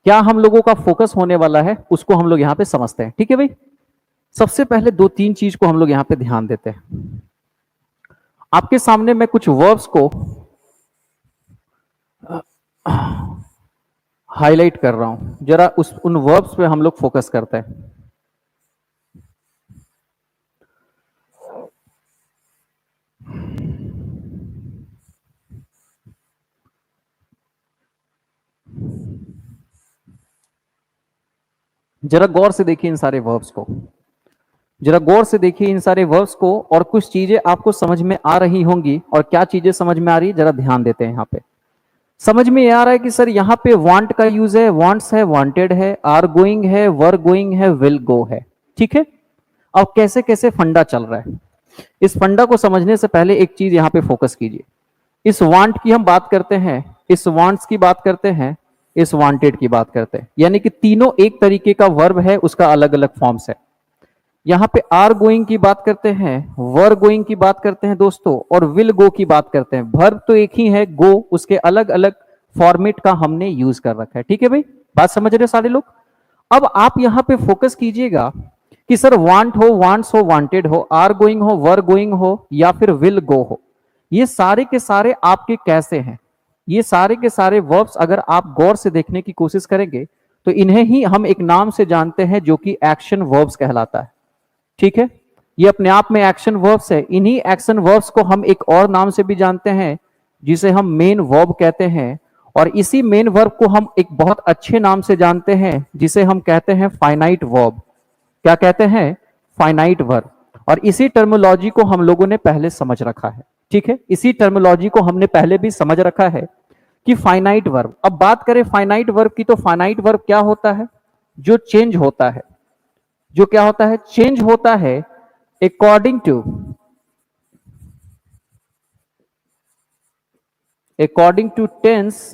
क्या हम लोगों का फोकस होने वाला है उसको हम लोग यहां पे समझते हैं। ठीक है भाई, सबसे पहले दो तीन चीज को हम लोग यहां पे ध्यान देते हैं। आपके सामने मैं कुछ वर्ब्स को हाईलाइट कर रहा हूं, जरा उन वर्ब्स पे हम लोग फोकस करते हैं। जरा गौर से देखिए इन सारे वर्ब्स को, जरा गौर से देखिए इन सारे वर्ब्स को, और कुछ चीजें आपको समझ में आ रही होंगी। और क्या चीजें समझ में आ रही है जरा ध्यान देते हैं। यहाँ पे समझ में आ रहा है कि सर यहाँ पे वांट का यूज है, वांट्स है, वांटेड है, आर गोइंग है, वर गोइंग है, विल गो है। ठीक है, अब कैसे कैसे फंडा चल रहा है, इस फंडा को समझने से पहले एक चीज यहाँ पे फोकस कीजिए। इस वांट की हम बात करते हैं, इस वांट्स की बात करते हैं, इस वांटेड की बात करते हैं, यानी कि तीनों एक तरीके का वर्ब है, उसका अलग अलग फॉर्म्स है। यहाँ पे आर गोइंग की बात करते हैं, वर गोइंग की बात करते हैं दोस्तों, और विल गो की बात करते हैं। वर्ब तो एक ही है, गो, उसके अलग अलग फॉर्मेट का हमने यूज कर रखा है। ठीक है भाई, बात समझ रहे हो सारे लोग। अब आप यहाँ पे फोकस कीजिएगा कि सर वांट हो, वांट्स हो, वांटेड हो, आर गोइंग हो, वर गोइंग हो, या फिर विल गो हो, ये सारे के सारे आपके कैसे हैं। ये सारे के सारे वर्ब्स अगर आप गौर से देखने की कोशिश करेंगे तो इन्हें ही हम एक नाम से जानते हैं जो कि एक्शन वर्ब्स कहलाता है। ठीक है, ये अपने आप में एक्शन वर्ब्स है। इन्हीं एक्शन वर्ब्स को हम एक और नाम से भी जानते हैं जिसे हम मेन वर्ब कहते हैं, और इसी मेन वर्ब को हम एक बहुत अच्छे नाम से जानते हैं जिसे हम कहते हैं फाइनाइट वर्ब। क्या कहते हैं? Finite verb. और इसी टर्मिनोलॉजी को हम लोगों ने पहले समझ रखा है। ठीक है, इसी टर्मिनोलॉजी को हमने पहले भी समझ रखा है कि फाइनाइट वर्ब। अब बात करें फाइनाइट वर्ब की, तो फाइनाइट वर्ब क्या होता है? जो चेंज होता है, जो क्या होता है? चेंज होता है अकॉर्डिंग टू टेंस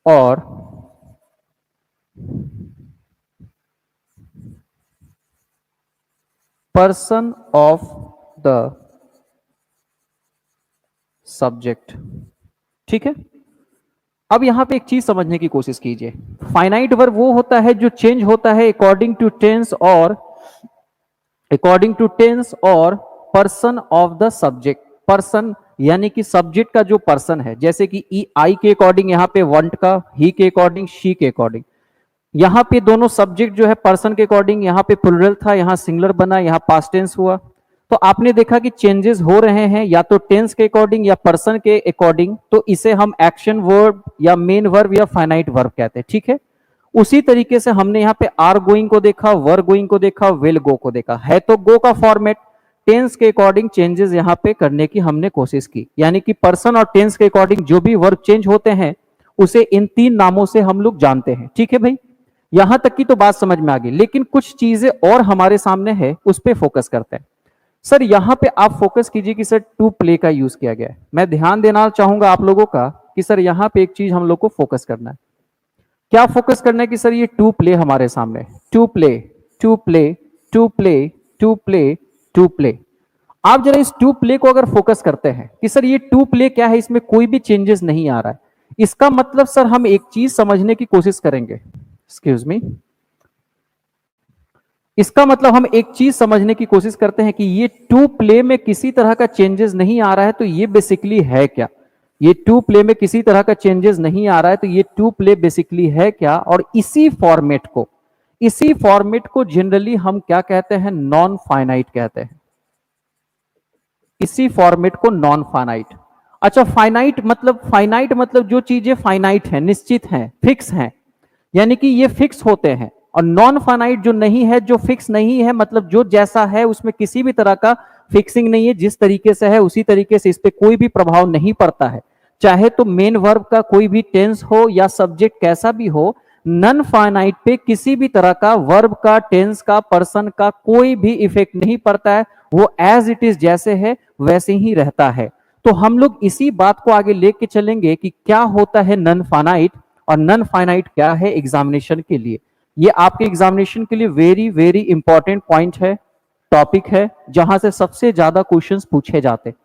और पर्सन ऑफ द सब्जेक्ट। ठीक है, अब यहां पे एक चीज समझने की कोशिश कीजिए। फाइनाइट वर्ब वो होता है जो चेंज होता है अकॉर्डिंग टू टेंस और person of the subject. Person यानी कि सब्जेक्ट का जो पर्सन है, जैसे कि ई आई के अकॉर्डिंग यहाँ पे वंट का, ही के अकॉर्डिंग, शी के अकॉर्डिंग। यहाँ पे दोनों सब्जेक्ट जो है पर्सन के अकॉर्डिंग, यहाँ पे प्लूरल था, यहाँ सिंगुलर बना, यहाँ पास्ट टेंस हुआ। तो आपने देखा कि चेंजेस हो रहे हैं या तो टेंस के अकॉर्डिंग या पर्सन के अकॉर्डिंग, तो इसे हम एक्शन वर्ब या मेन वर्ब या फाइनाइट वर्ब कहते हैं। ठीक है, उसी तरीके से हमने यहाँ पे आर गोइंग को देखा, वर गोइंग को देखा, विल गो को देखा। है तो गो का फॉर्मेट, टेंस के अकॉर्डिंग चेंजेस यहाँ पे करने की हमने कोशिश की, यानी कि पर्सन और टेंस के अकॉर्डिंग जो भी वर्ब चेंज होते हैं उसे इन तीन नामों से हम लोग जानते हैं। ठीक है भाई, यहां तक की तो बात समझ में आ गई, लेकिन कुछ चीजें और हमारे सामने है, उस पर फोकस करते हैं। सर यहां पे आप फोकस कीजिए कि सर टू प्ले का यूज किया गया है। मैं ध्यान देना चाहूंगा आप लोगों का कि सर यहां पे एक चीज हम लोग को फोकस करना है। क्या फोकस करना है? कि सर ये टू प्ले हमारे सामने, to play, to play, to play, to play, to play. आप जरा इस टू प्ले को अगर फोकस करते हैं कि सर ये टू प्ले क्या है, इसमें कोई भी चेंजेस नहीं आ रहा है, इसका मतलब सर हम एक चीज समझने की कोशिश करेंगे। एक्सक्यूज मी, इसका मतलब हम एक चीज समझने की कोशिश करते हैं कि ये टू प्ले में किसी तरह का चेंजेस नहीं आ रहा है, तो ये बेसिकली है क्या? ये टू प्ले में किसी तरह का चेंजेस नहीं आ रहा है, तो ये टू प्ले बेसिकली है क्या? और इसी फॉर्मेट को जनरली हम क्या कहते हैं? नॉन फाइनाइट कहते हैं। इसी फॉर्मेट को नॉन फाइनाइट। अच्छा, फाइनाइट मतलब जो चीजें फाइनाइट है, निश्चित हैं, फिक्स हैं, यानी कि ये फिक्स होते हैं। और नॉन फाइनाइट जो नहीं है, जो फिक्स नहीं है, मतलब जो जैसा है उसमें किसी भी तरह का फिक्सिंग नहीं है, जिस तरीके से है उसी तरीके से, इस पे कोई भी प्रभाव नहीं पड़ता है, चाहे तो मेन वर्ब का कोई भी टेंस हो या सब्जेक्ट कैसा भी हो। नॉन फाइनाइट पे किसी भी तरह का वर्ब का, टेंस का, पर्सन का कोई भी इफेक्ट नहीं पड़ता है, वो एज इट इज जैसे है वैसे ही रहता है। तो हम लोग इसी बात को आगे लेके चलेंगे कि क्या होता है नॉन फाइनाइट और नॉन फाइनाइट क्या है एग्जामिनेशन के लिए। ये आपके एग्जामिनेशन के लिए वेरी वेरी इंपॉर्टेंट पॉइंट है, टॉपिक है, जहां से सबसे ज्यादा क्वेश्चंस पूछे जाते हैं।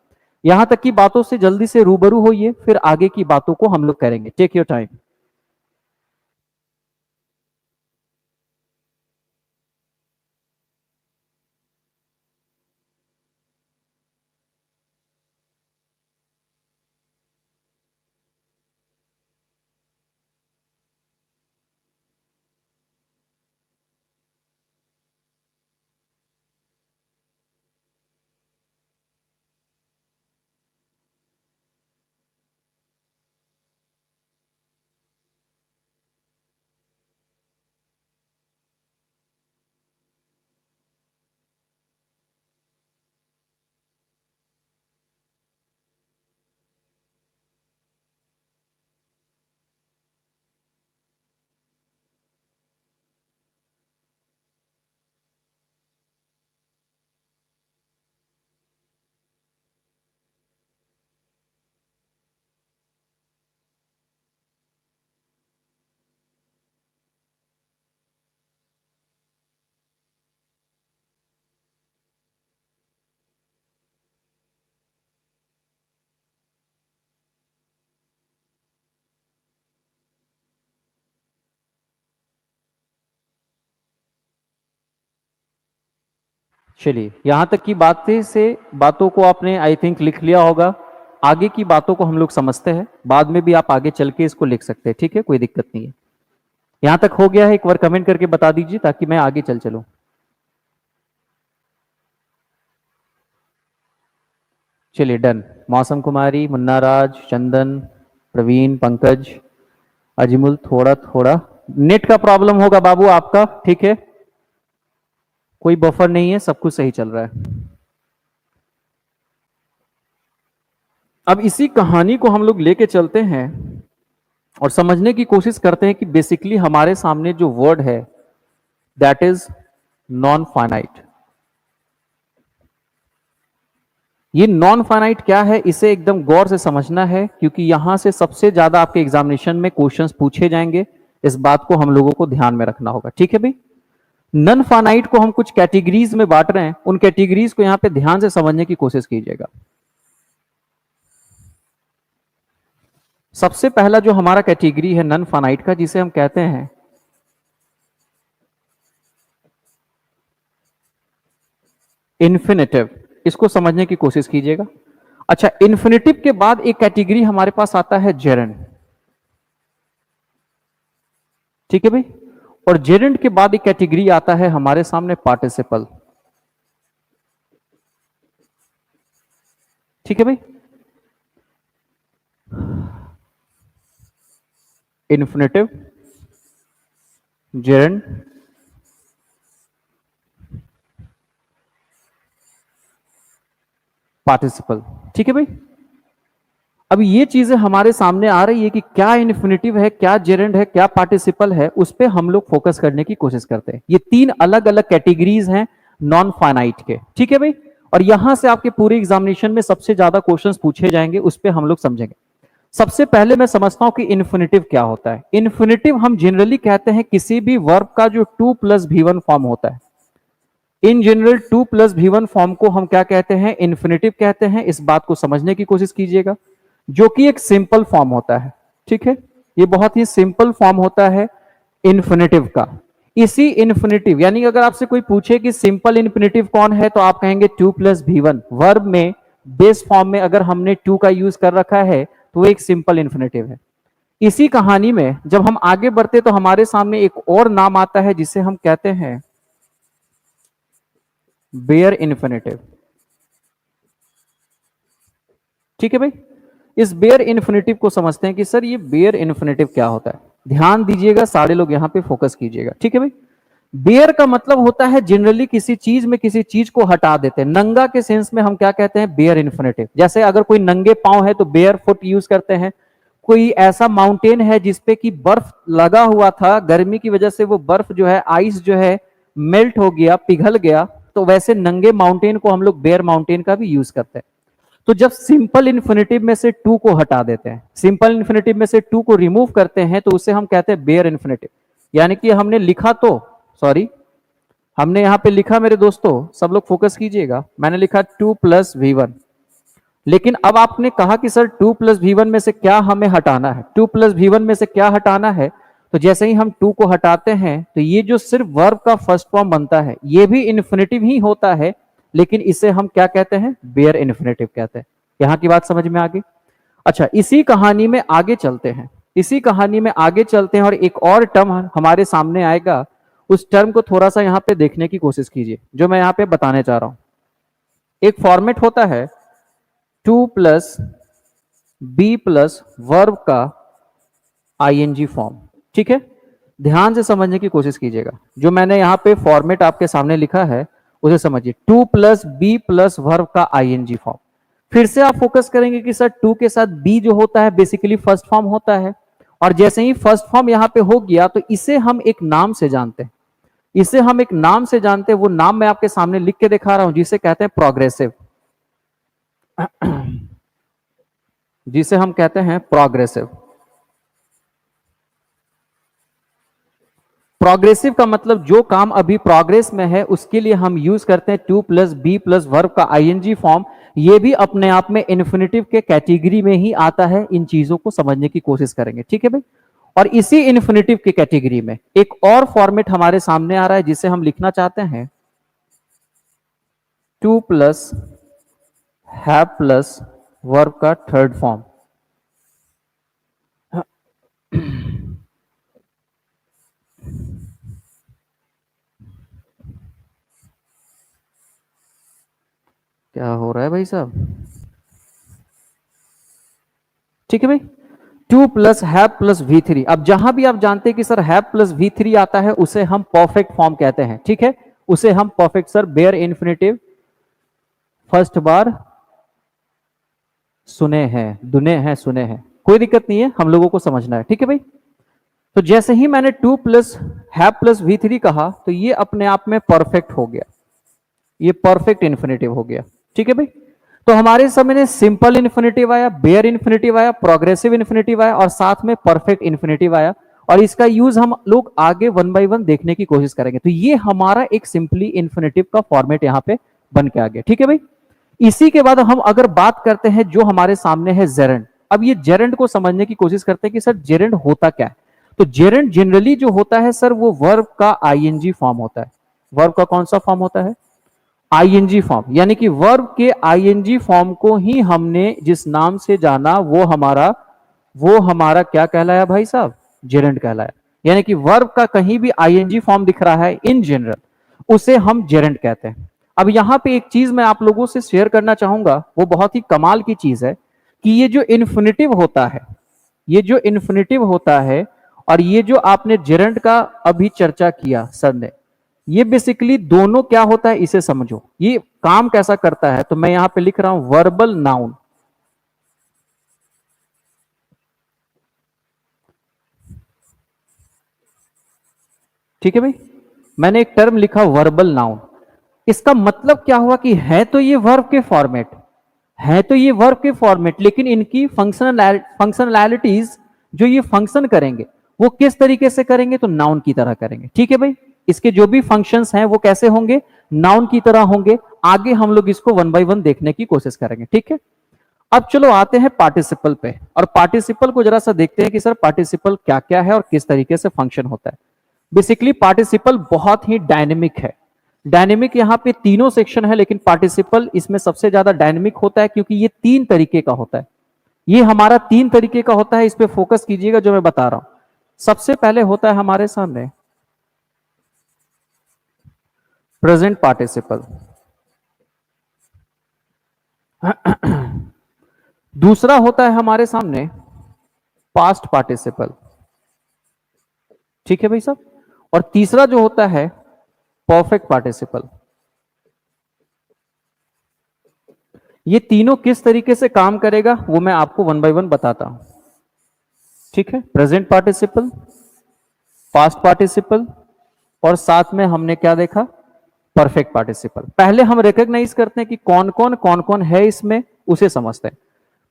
यहां तक की बातों से जल्दी से रूबरू होइए, फिर आगे की बातों को हम लोग करेंगे। Take your time. चलिए, यहां तक की बातों को आपने आई थिंक लिख लिया होगा। आगे की बातों को हम लोग समझते हैं, बाद में भी आप आगे चल के इसको लिख सकते हैं, ठीक है, कोई दिक्कत नहीं है। यहां तक हो गया है, एक बार कमेंट करके बता दीजिए ताकि मैं आगे चलूं। चलिए डन। मौसम कुमारी, मुन्ना राज, चंदन, प्रवीण, पंकज, अजमुल, थोड़ा थोड़ा नेट का प्रॉब्लम होगा बाबू आपका, ठीक है, कोई बफर नहीं है, सब कुछ सही चल रहा है। अब इसी कहानी को हम लोग लेके चलते हैं और समझने की कोशिश करते हैं कि बेसिकली हमारे सामने जो वर्ड है दैट इज नॉन फाइनाइट। ये नॉन फाइनाइट क्या है, इसे एकदम गौर से समझना है, क्योंकि यहां से सबसे ज्यादा आपके एग्जामिनेशन में क्वेश्चंस पूछे जाएंगे। इस बात को हम लोगों को ध्यान में रखना होगा, ठीक है भाई। नॉन फाइनाइट को हम कुछ कैटेगरीज में बांट रहे हैं, उन कैटेगरीज को यहां पे ध्यान से समझने की कोशिश कीजिएगा। सबसे पहला जो हमारा कैटेगरी है नॉन फाइनाइट का, जिसे हम कहते हैं इन्फिनेटिव, इसको समझने की कोशिश कीजिएगा। अच्छा, इन्फिनेटिव के बाद एक कैटेगरी हमारे पास आता है जेरेंड, ठीक है भाई। और जेरेंड के बाद एक कैटेगरी आता है हमारे सामने पार्टिसिपल, ठीक है भाई। इन्फिनेटिव, जेरेंड, पार्टिसिपल, ठीक है भाई। अब ये चीजें हमारे सामने आ रही है कि क्या इन्फिनेटिव है, क्या जेरेंड है, क्या पार्टिसिपल है, उस पर हम लोग फोकस करने की कोशिश करते हैं। ये तीन अलग अलग कैटेगरीज हैं नॉन फाइनाइट के, ठीक है भाई। और यहां से आपके पूरे एग्जामिनेशन में सबसे ज्यादा क्वेश्चंस पूछे जाएंगे, उस पर हम लोग समझेंगे। सबसे पहले मैं समझता हूं कि इन्फिनेटिव क्या होता है। इन्फिनेटिव हम जनरली कहते हैं किसी भी वर्ब का जो 2+V1 फॉर्म होता है। इन जनरल 2+V1 फॉर्म को हम क्या कहते हैं, इन्फिनेटिव कहते हैं। इस बात को समझने की कोशिश कीजिएगा, जो कि एक सिंपल फॉर्म होता है, ठीक है। ये बहुत ही सिंपल फॉर्म होता है इन्फिनेटिव का। इसी इन्फिनेटिव, यानी अगर आपसे कोई पूछे कि सिंपल इन्फिनेटिव कौन है, तो आप कहेंगे 2+V1। वर्ब में बेस फॉर्म में अगर हमने 2 का यूज कर रखा है तो वो एक सिंपल इन्फिनेटिव है। इसी कहानी में जब हम आगे बढ़ते तो हमारे सामने एक और नाम आता है जिसे हम कहते हैं बेयर इन्फिनेटिव, ठीक है भाई। इस बेयर इन्फिनेटिव को समझते हैं कि सर ये बेयर इन्फिनेटिव क्या होता है। ध्यान दीजिएगा, सारे लोग यहां पे फोकस कीजिएगा, ठीक है भाई। बेयर का मतलब होता है जनरली किसी चीज में किसी चीज को हटा देते हैं। नंगा के सेंस में हम क्या कहते हैं, बेयर इन्फिनेटिव। जैसे अगर कोई नंगे पांव है तो बेयर फुट यूज करते हैं। कोई ऐसा माउंटेन है जिसपे कि बर्फ लगा हुआ था, गर्मी की वजह से वो बर्फ जो है, आइस जो है मेल्ट हो गया, पिघल गया, तो वैसे नंगे माउंटेन को हम लोग बेयर माउंटेन का भी यूज करते हैं। तो जब सिंपल इन्फिनेटिव में से टू को हटा देते हैं, सिंपल इन्फिनेटिव में से टू को रिमूव करते हैं, तो उसे हम कहते हैं बेयर इन्फिनेटिव। यानी कि हमने लिखा तो, सॉरी, हमने यहां पे लिखा मेरे दोस्तों, सब लोग फोकस कीजिएगा, मैंने लिखा 2+V1। लेकिन अब आपने कहा कि सर 2+V1 में से क्या हमें हटाना है, 2+V1 में से क्या हटाना है। तो जैसे ही हम 2 को हटाते हैं तो ये जो सिर्फ वर्ब का फर्स्ट फॉर्म बनता है, ये भी इन्फिनेटिव ही होता है, लेकिन इसे हम क्या कहते हैं, बेयर इन्फिनेटिव कहते हैं। यहां की बात समझ में आ गई। अच्छा, इसी कहानी में आगे चलते हैं, इसी कहानी में आगे चलते हैं और एक और टर्म हमारे सामने आएगा। उस टर्म को थोड़ा सा यहां पे देखने की कोशिश कीजिए, जो मैं यहां पे बताने चाह रहा हूं। एक फॉर्मेट होता है 2+B+ वर्ब का ING फॉर्म, ठीक है। ध्यान से समझने की कोशिश कीजिएगा, जो मैंने यहां पे फॉर्मेट आपके सामने लिखा है उसे समझिए। 2+B+ वर्ब का ING फॉर्म। फिर से आप फोकस करेंगे कि सर 2 के साथ B जो होता है बेसिकली फर्स्ट फॉर्म होता है, और जैसे ही फर्स्ट फॉर्म यहां पे हो गया तो इसे हम एक नाम से जानते हैं, इसे हम एक नाम से जानते हैं। वो नाम मैं आपके सामने लिख के दिखा रहा हूं, जिसे कहते हैं प्रोग्रेसिव, जिसे हम कहते हैं प्रोग्रेसिव। प्रोग्रेसिव का मतलब जो काम अभी प्रोग्रेस में है उसके लिए हम यूज करते हैं 2+B+ वर्ब का ING फॉर्म। ये भी अपने आप में इन्फिनेटिव के कैटेगरी में ही आता है। इन चीजों को समझने की कोशिश करेंगे, ठीक है भाई। और इसी इन्फिनेटिव की कैटेगरी में एक और फॉर्मेट हमारे सामने आ रहा है जिसे हम लिखना चाहते हैं two plus have plus verb का थर्ड फॉर्म। क्या हो रहा है भाई साहब? ठीक है भाई, two plus have plus we three. अब जहां भी आप जानते हैं कि sir have plus we three आता है उसे हम परफेक्ट फॉर्म कहते हैं। ठीक है, उसे हम perfect sir bare infinitive first बार सुने हैं, दुने हैं, सुने हैं, कोई दिक्कत नहीं है, हम लोगों को समझना है। ठीक है भाई, तो जैसे ही मैंने two plus have plus we three कहा तो ये अपने आप में परफेक्ट हो गया, ये परफेक्ट इन्फिनेटिव हो गया। ठीक है भाई, तो हमारे सामने सिंपल इन्फिनेटिव आया, बेयर इन्फिनेटिव आया, प्रोग्रेसिव इन्फिनेटिव आया और साथ में परफेक्ट इन्फिनेटिव आया। और इसका यूज हम लोग आगे वन बाय वन देखने की कोशिश करेंगे। तो ये हमारा एक सिंपली इन्फिनेटिव का फॉर्मेट यहां पे बन के आ गया। ठीक है भाई, इसी के बाद हम अगर बात करते हैं जो हमारे सामने है जेरेंड। अब ये जेरेंड को समझने की कोशिश करते हैं कि सर जेरेंड होता क्या है। तो जेरेंड जनरली जो होता है सर वो वर्ब का आईएनजी फॉर्म होता है। वर्ब का कौन सा फॉर्म होता है? आईएनजी फॉर्म, यानी कि वर्ब के आईएनजी फॉर्म को ही हमने जिस नाम से जाना वो हमारा क्या कहलाया भाई साहब? जेरेंड कहलाया। यानी कि वर्ब का कहीं भी आईएनजी फॉर्म दिख रहा है इन जनरल उसे हम जेरेंड कहते हैं। अब यहां पे एक चीज मैं आप लोगों से शेयर करना चाहूंगा, वो बहुत ही कमाल की चीज है कि ये जो इन्फिनेटिव होता है, ये जो इन्फिनेटिव होता है और ये जो आपने जेरेंड का अभी चर्चा किया सर ने, ये बेसिकली दोनों क्या होता है इसे समझो, ये काम कैसा करता है। तो मैं यहां पे लिख रहा हूं वर्बल नाउन। ठीक है भाई, मैंने एक टर्म लिखा वर्बल नाउन। इसका मतलब क्या हुआ कि है तो ये वर्ब के फॉर्मेट, है तो ये वर्ब के फॉर्मेट, लेकिन इनकी फंक्शनैलिटीज जो ये फंक्शन करेंगे वो किस तरीके से करेंगे? तो नाउन की तरह करेंगे। ठीक है भाई, इसके जो भी फंक्शंस हैं वो कैसे होंगे? नाउन की तरह होंगे। आगे हम लोग इसको वन बाय वन देखने की कोशिश करेंगे। ठीक है, अब चलो आते हैं पार्टिसिपल पे, और पार्टिसिपल को जरा सा देखते हैं कि सर पार्टिसिपल क्या क्या है और किस तरीके से फंक्शन होता है। बेसिकली पार्टिसिपल बहुत ही डायनेमिक है। डायनेमिक यहां पे तीनों सेक्शन है, लेकिन पार्टिसिपल इसमें सबसे ज्यादा डायनेमिक होता है क्योंकि ये तीन तरीके का होता है। ये हमारा तीन तरीके का होता है, इस पे फोकस कीजिएगा जो मैं बता रहा हूं। सबसे पहले होता है हमारे सामने प्रेजेंट पार्टिसिपल, दूसरा होता है हमारे सामने पास्ट पार्टिसिपल। ठीक है भाई साहब, और तीसरा जो होता है परफेक्ट पार्टिसिपल। ये तीनों किस तरीके से काम करेगा वो मैं आपको वन बाय वन बताता हूं। ठीक है, प्रेजेंट पार्टिसिपल, पास्ट पार्टिसिपल और साथ में हमने क्या देखा? Perfect participle. पहले हम रिकॉग्नाइज करते हैं कि कौन कौन है इसमें, उसे समझते हैं।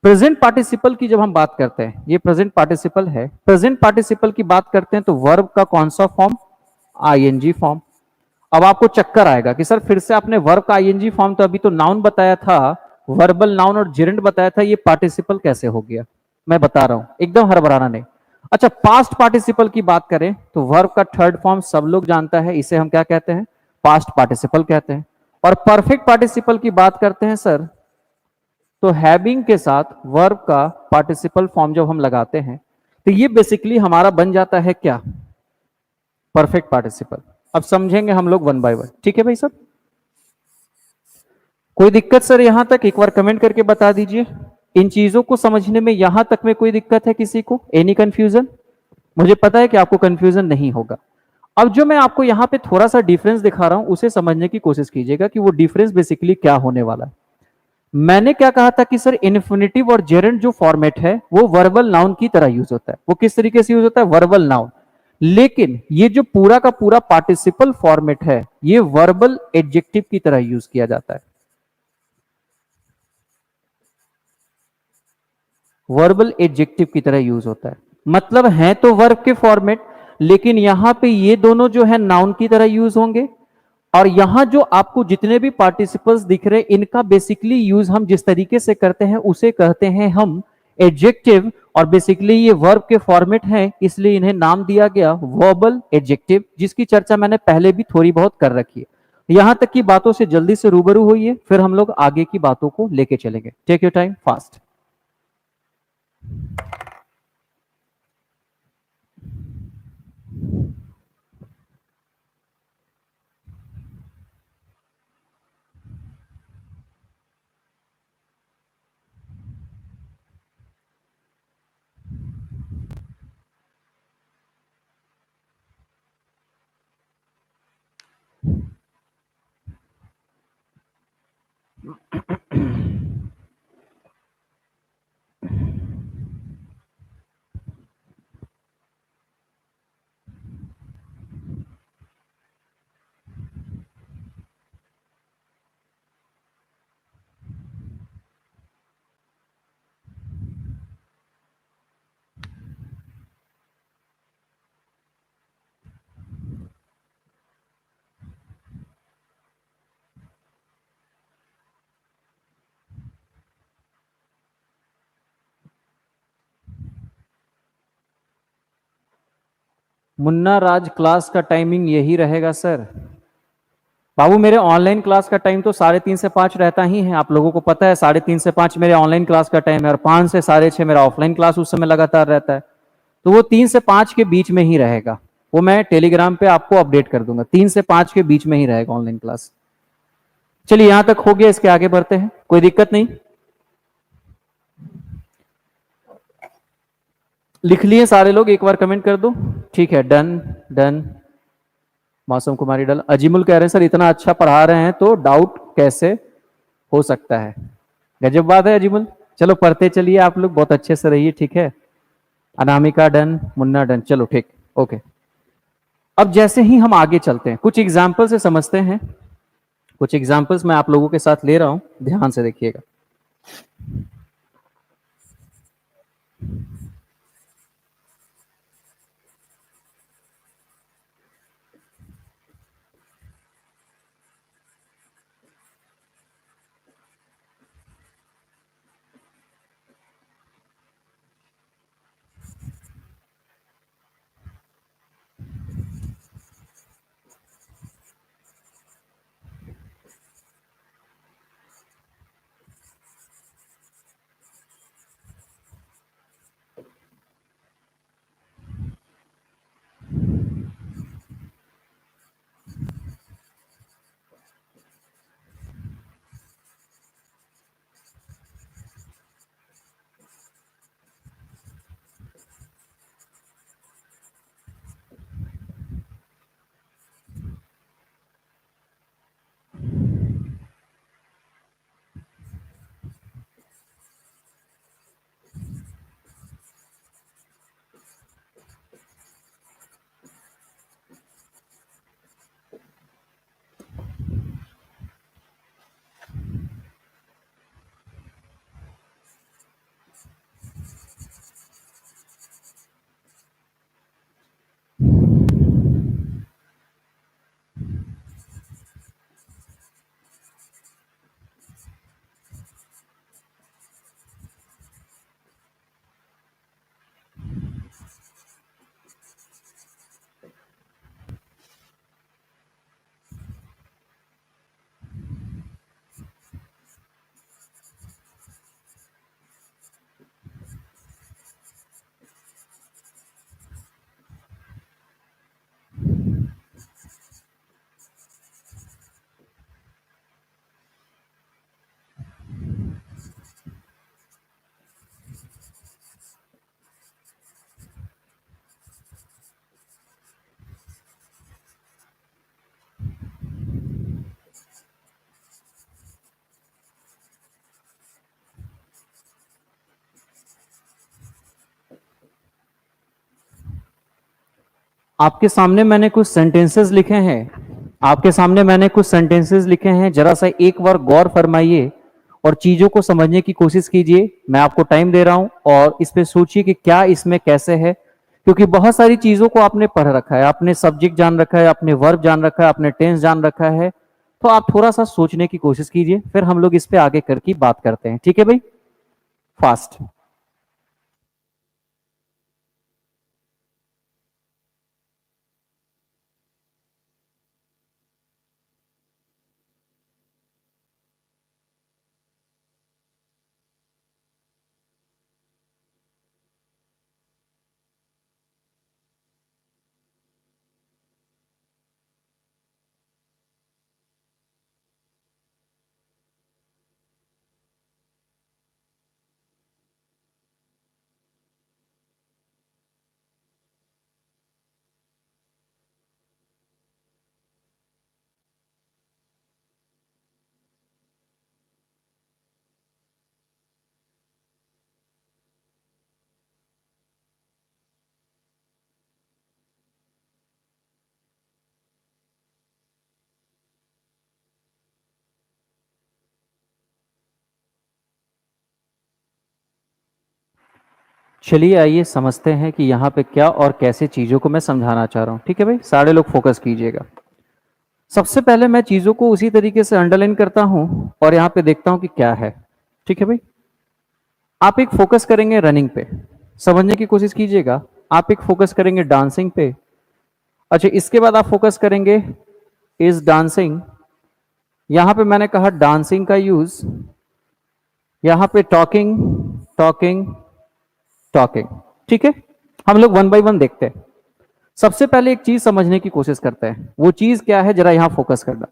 प्रेजेंट पार्टिसिपल की जब हम बात करते हैं, ये प्रेजेंट पार्टिसिपल है, प्रेजेंट पार्टिसिपल की बात करते हैं तो वर्ब का कौन सा फॉर्म? ING form. अब आपको चक्कर आएगा कि सर फिर से आपने वर्ब का आईएनजी फॉर्म, तो अभी तो नाउन बताया था, वर्बल नाउन और जेरेंड बताया था, ये पार्टिसिपल कैसे हो गया? मैं बता रहा हूं, एकदम हड़बड़ाना नहीं। अच्छा, पास्ट पार्टिसिपल की बात करें तो वर्ब का थर्ड फॉर्म सब लोग जानता है, इसे हम क्या कहते हैं? पास्ट पार्टिसिपल कहते हैं। और परफेक्ट पार्टिसिपल की बात करते हैं सर, तो हैविंग के साथ वर्ब का पार्टिसिपल फॉर्म जब हम लगाते हैं तो ये बेसिकली हमारा बन जाता है क्या? Perfect participle. अब समझेंगे हम लोग वन बाय वन। ठीक है भाई साहब, कोई दिक्कत सर यहां तक? एक बार कमेंट करके बता दीजिए, इन चीजों को समझने में यहां तक में कोई दिक्कत है किसी को? Any confusion? मुझे पता है कि आपको कंफ्यूजन नहीं होगा। अब जो मैं आपको यहां पे थोड़ा सा डिफरेंस दिखा रहा हूं उसे समझने की कोशिश कीजिएगा कि वो डिफरेंस बेसिकली क्या होने वाला है। मैंने क्या कहा था कि सर इन्फिनेटिव और जेरेंड जो फॉर्मेट है वो वर्बल नाउन की तरह यूज होता है। वो किस तरीके से यूज होता है? Verbal noun. लेकिन ये जो पूरा का पूरा पार्टिसिपल फॉर्मेट है ये वर्बल एडजेक्टिव की तरह यूज किया जाता है। वर्बल एडजेक्टिव की तरह यूज होता है, मतलब है तो वर्ब के फॉर्मेट, लेकिन यहां पे ये दोनों जो है नाउन की तरह यूज होंगे। और यहां जो आपको जितने भी पार्टिसिपल्स दिख रहे हैं इनका बेसिकली यूज हम जिस तरीके से करते हैं उसे कहते हैं हम एडजेक्टिव। और बेसिकली ये वर्ब के फॉर्मेट हैं, इसलिए इन्हें नाम दिया गया वर्बल एडजेक्टिव, जिसकी चर्चा मैंने पहले भी थोड़ी बहुत कर रखी है। यहां तक की बातों से जल्दी से रूबरू होइए, फिर हम लोग आगे की बातों को लेके चलेंगे। Take your time, fast. Munna Raj, class का टाइमिंग यही रहेगा सर? बाबू मेरे ऑनलाइन क्लास का टाइम तो 3:30 से 5 रहता ही है, आप लोगों को पता है। 3:30 से 5 मेरे ऑनलाइन क्लास का टाइम है, और 5 से 6:30 मेरा ऑफलाइन क्लास उस समय लगातार रहता है। तो वो 3 से 5 के बीच में ही रहेगा। वो मैं टेलीग्राम पे आपको अपडेट कर दूंगा, 3 से 5 के बीच में ही रहेगा ऑनलाइन क्लास। चलिए यहां तक हो गया, इसके आगे बढ़ते हैं, कोई दिक्कत नहीं। लिख लिए सारे लोग? एक बार कमेंट कर दो। ठीक है, डन डन। मौसम कुमारी डल। अजीमुल कह रहे हैं सर इतना अच्छा पढ़ा रहे हैं तो डाउट कैसे हो सकता है? गजब बात है अजीमुल। चलो पढ़ते चलिए, आप लोग बहुत अच्छे से रहिए, ठीक है। अनामिका डन, मुन्ना डन, चलो ठीक, ओके। अब जैसे ही हम आगे चलते हैं, कुछ एग्जाम्पल से समझते हैं। कुछ एग्जाम्पल्स मैं आप लोगों के साथ ले रहा हूं, ध्यान से देखिएगा। आपके सामने मैंने कुछ सेंटेंसेस लिखे हैं। आपके सामने मैंने कुछ सेंटेंसेस लिखे हैं, जरा सा एक बार गौर फरमाइए और चीजों को समझने की कोशिश कीजिए। मैं आपको टाइम दे रहा हूं और इस पे सोचिए कि क्या इसमें कैसे है, क्योंकि बहुत सारी चीजों को आपने पढ़ रखा है, आपने सब्जेक्ट जान रखा है, आपने वर्ब जान रखा है, आपने टेंस जान रखा है। तो आप थोड़ा सा सोचने की कोशिश कीजिए, फिर हम लोग इस पे आगे करके बात करते हैं, ठीक है भाई? फास्ट। चलिए आइए समझते हैं कि यहाँ पे क्या और कैसे चीजों को मैं समझाना चाह रहा हूँ। ठीक है भाई, सारे लोग फोकस कीजिएगा। सबसे पहले मैं चीजों को उसी तरीके से अंडरलाइन करता हूं और यहाँ पे देखता हूं कि क्या है। ठीक है भाई, आप एक फोकस करेंगे रनिंग पे, समझने की कोशिश कीजिएगा। आप एक फोकस करेंगे डांसिंग पे। अच्छा, इसके बाद आप फोकस करेंगे इज डांसिंग। यहां पे मैंने कहा डांसिंग का यूज, यहां पे टॉकिंग, टॉकिंग, टॉकिंग। ठीक है, हम लोग वन बाय वन देखते हैं। सबसे पहले एक चीज समझने की कोशिश करते हैं, वो चीज क्या है, जरा यहां फोकस करना।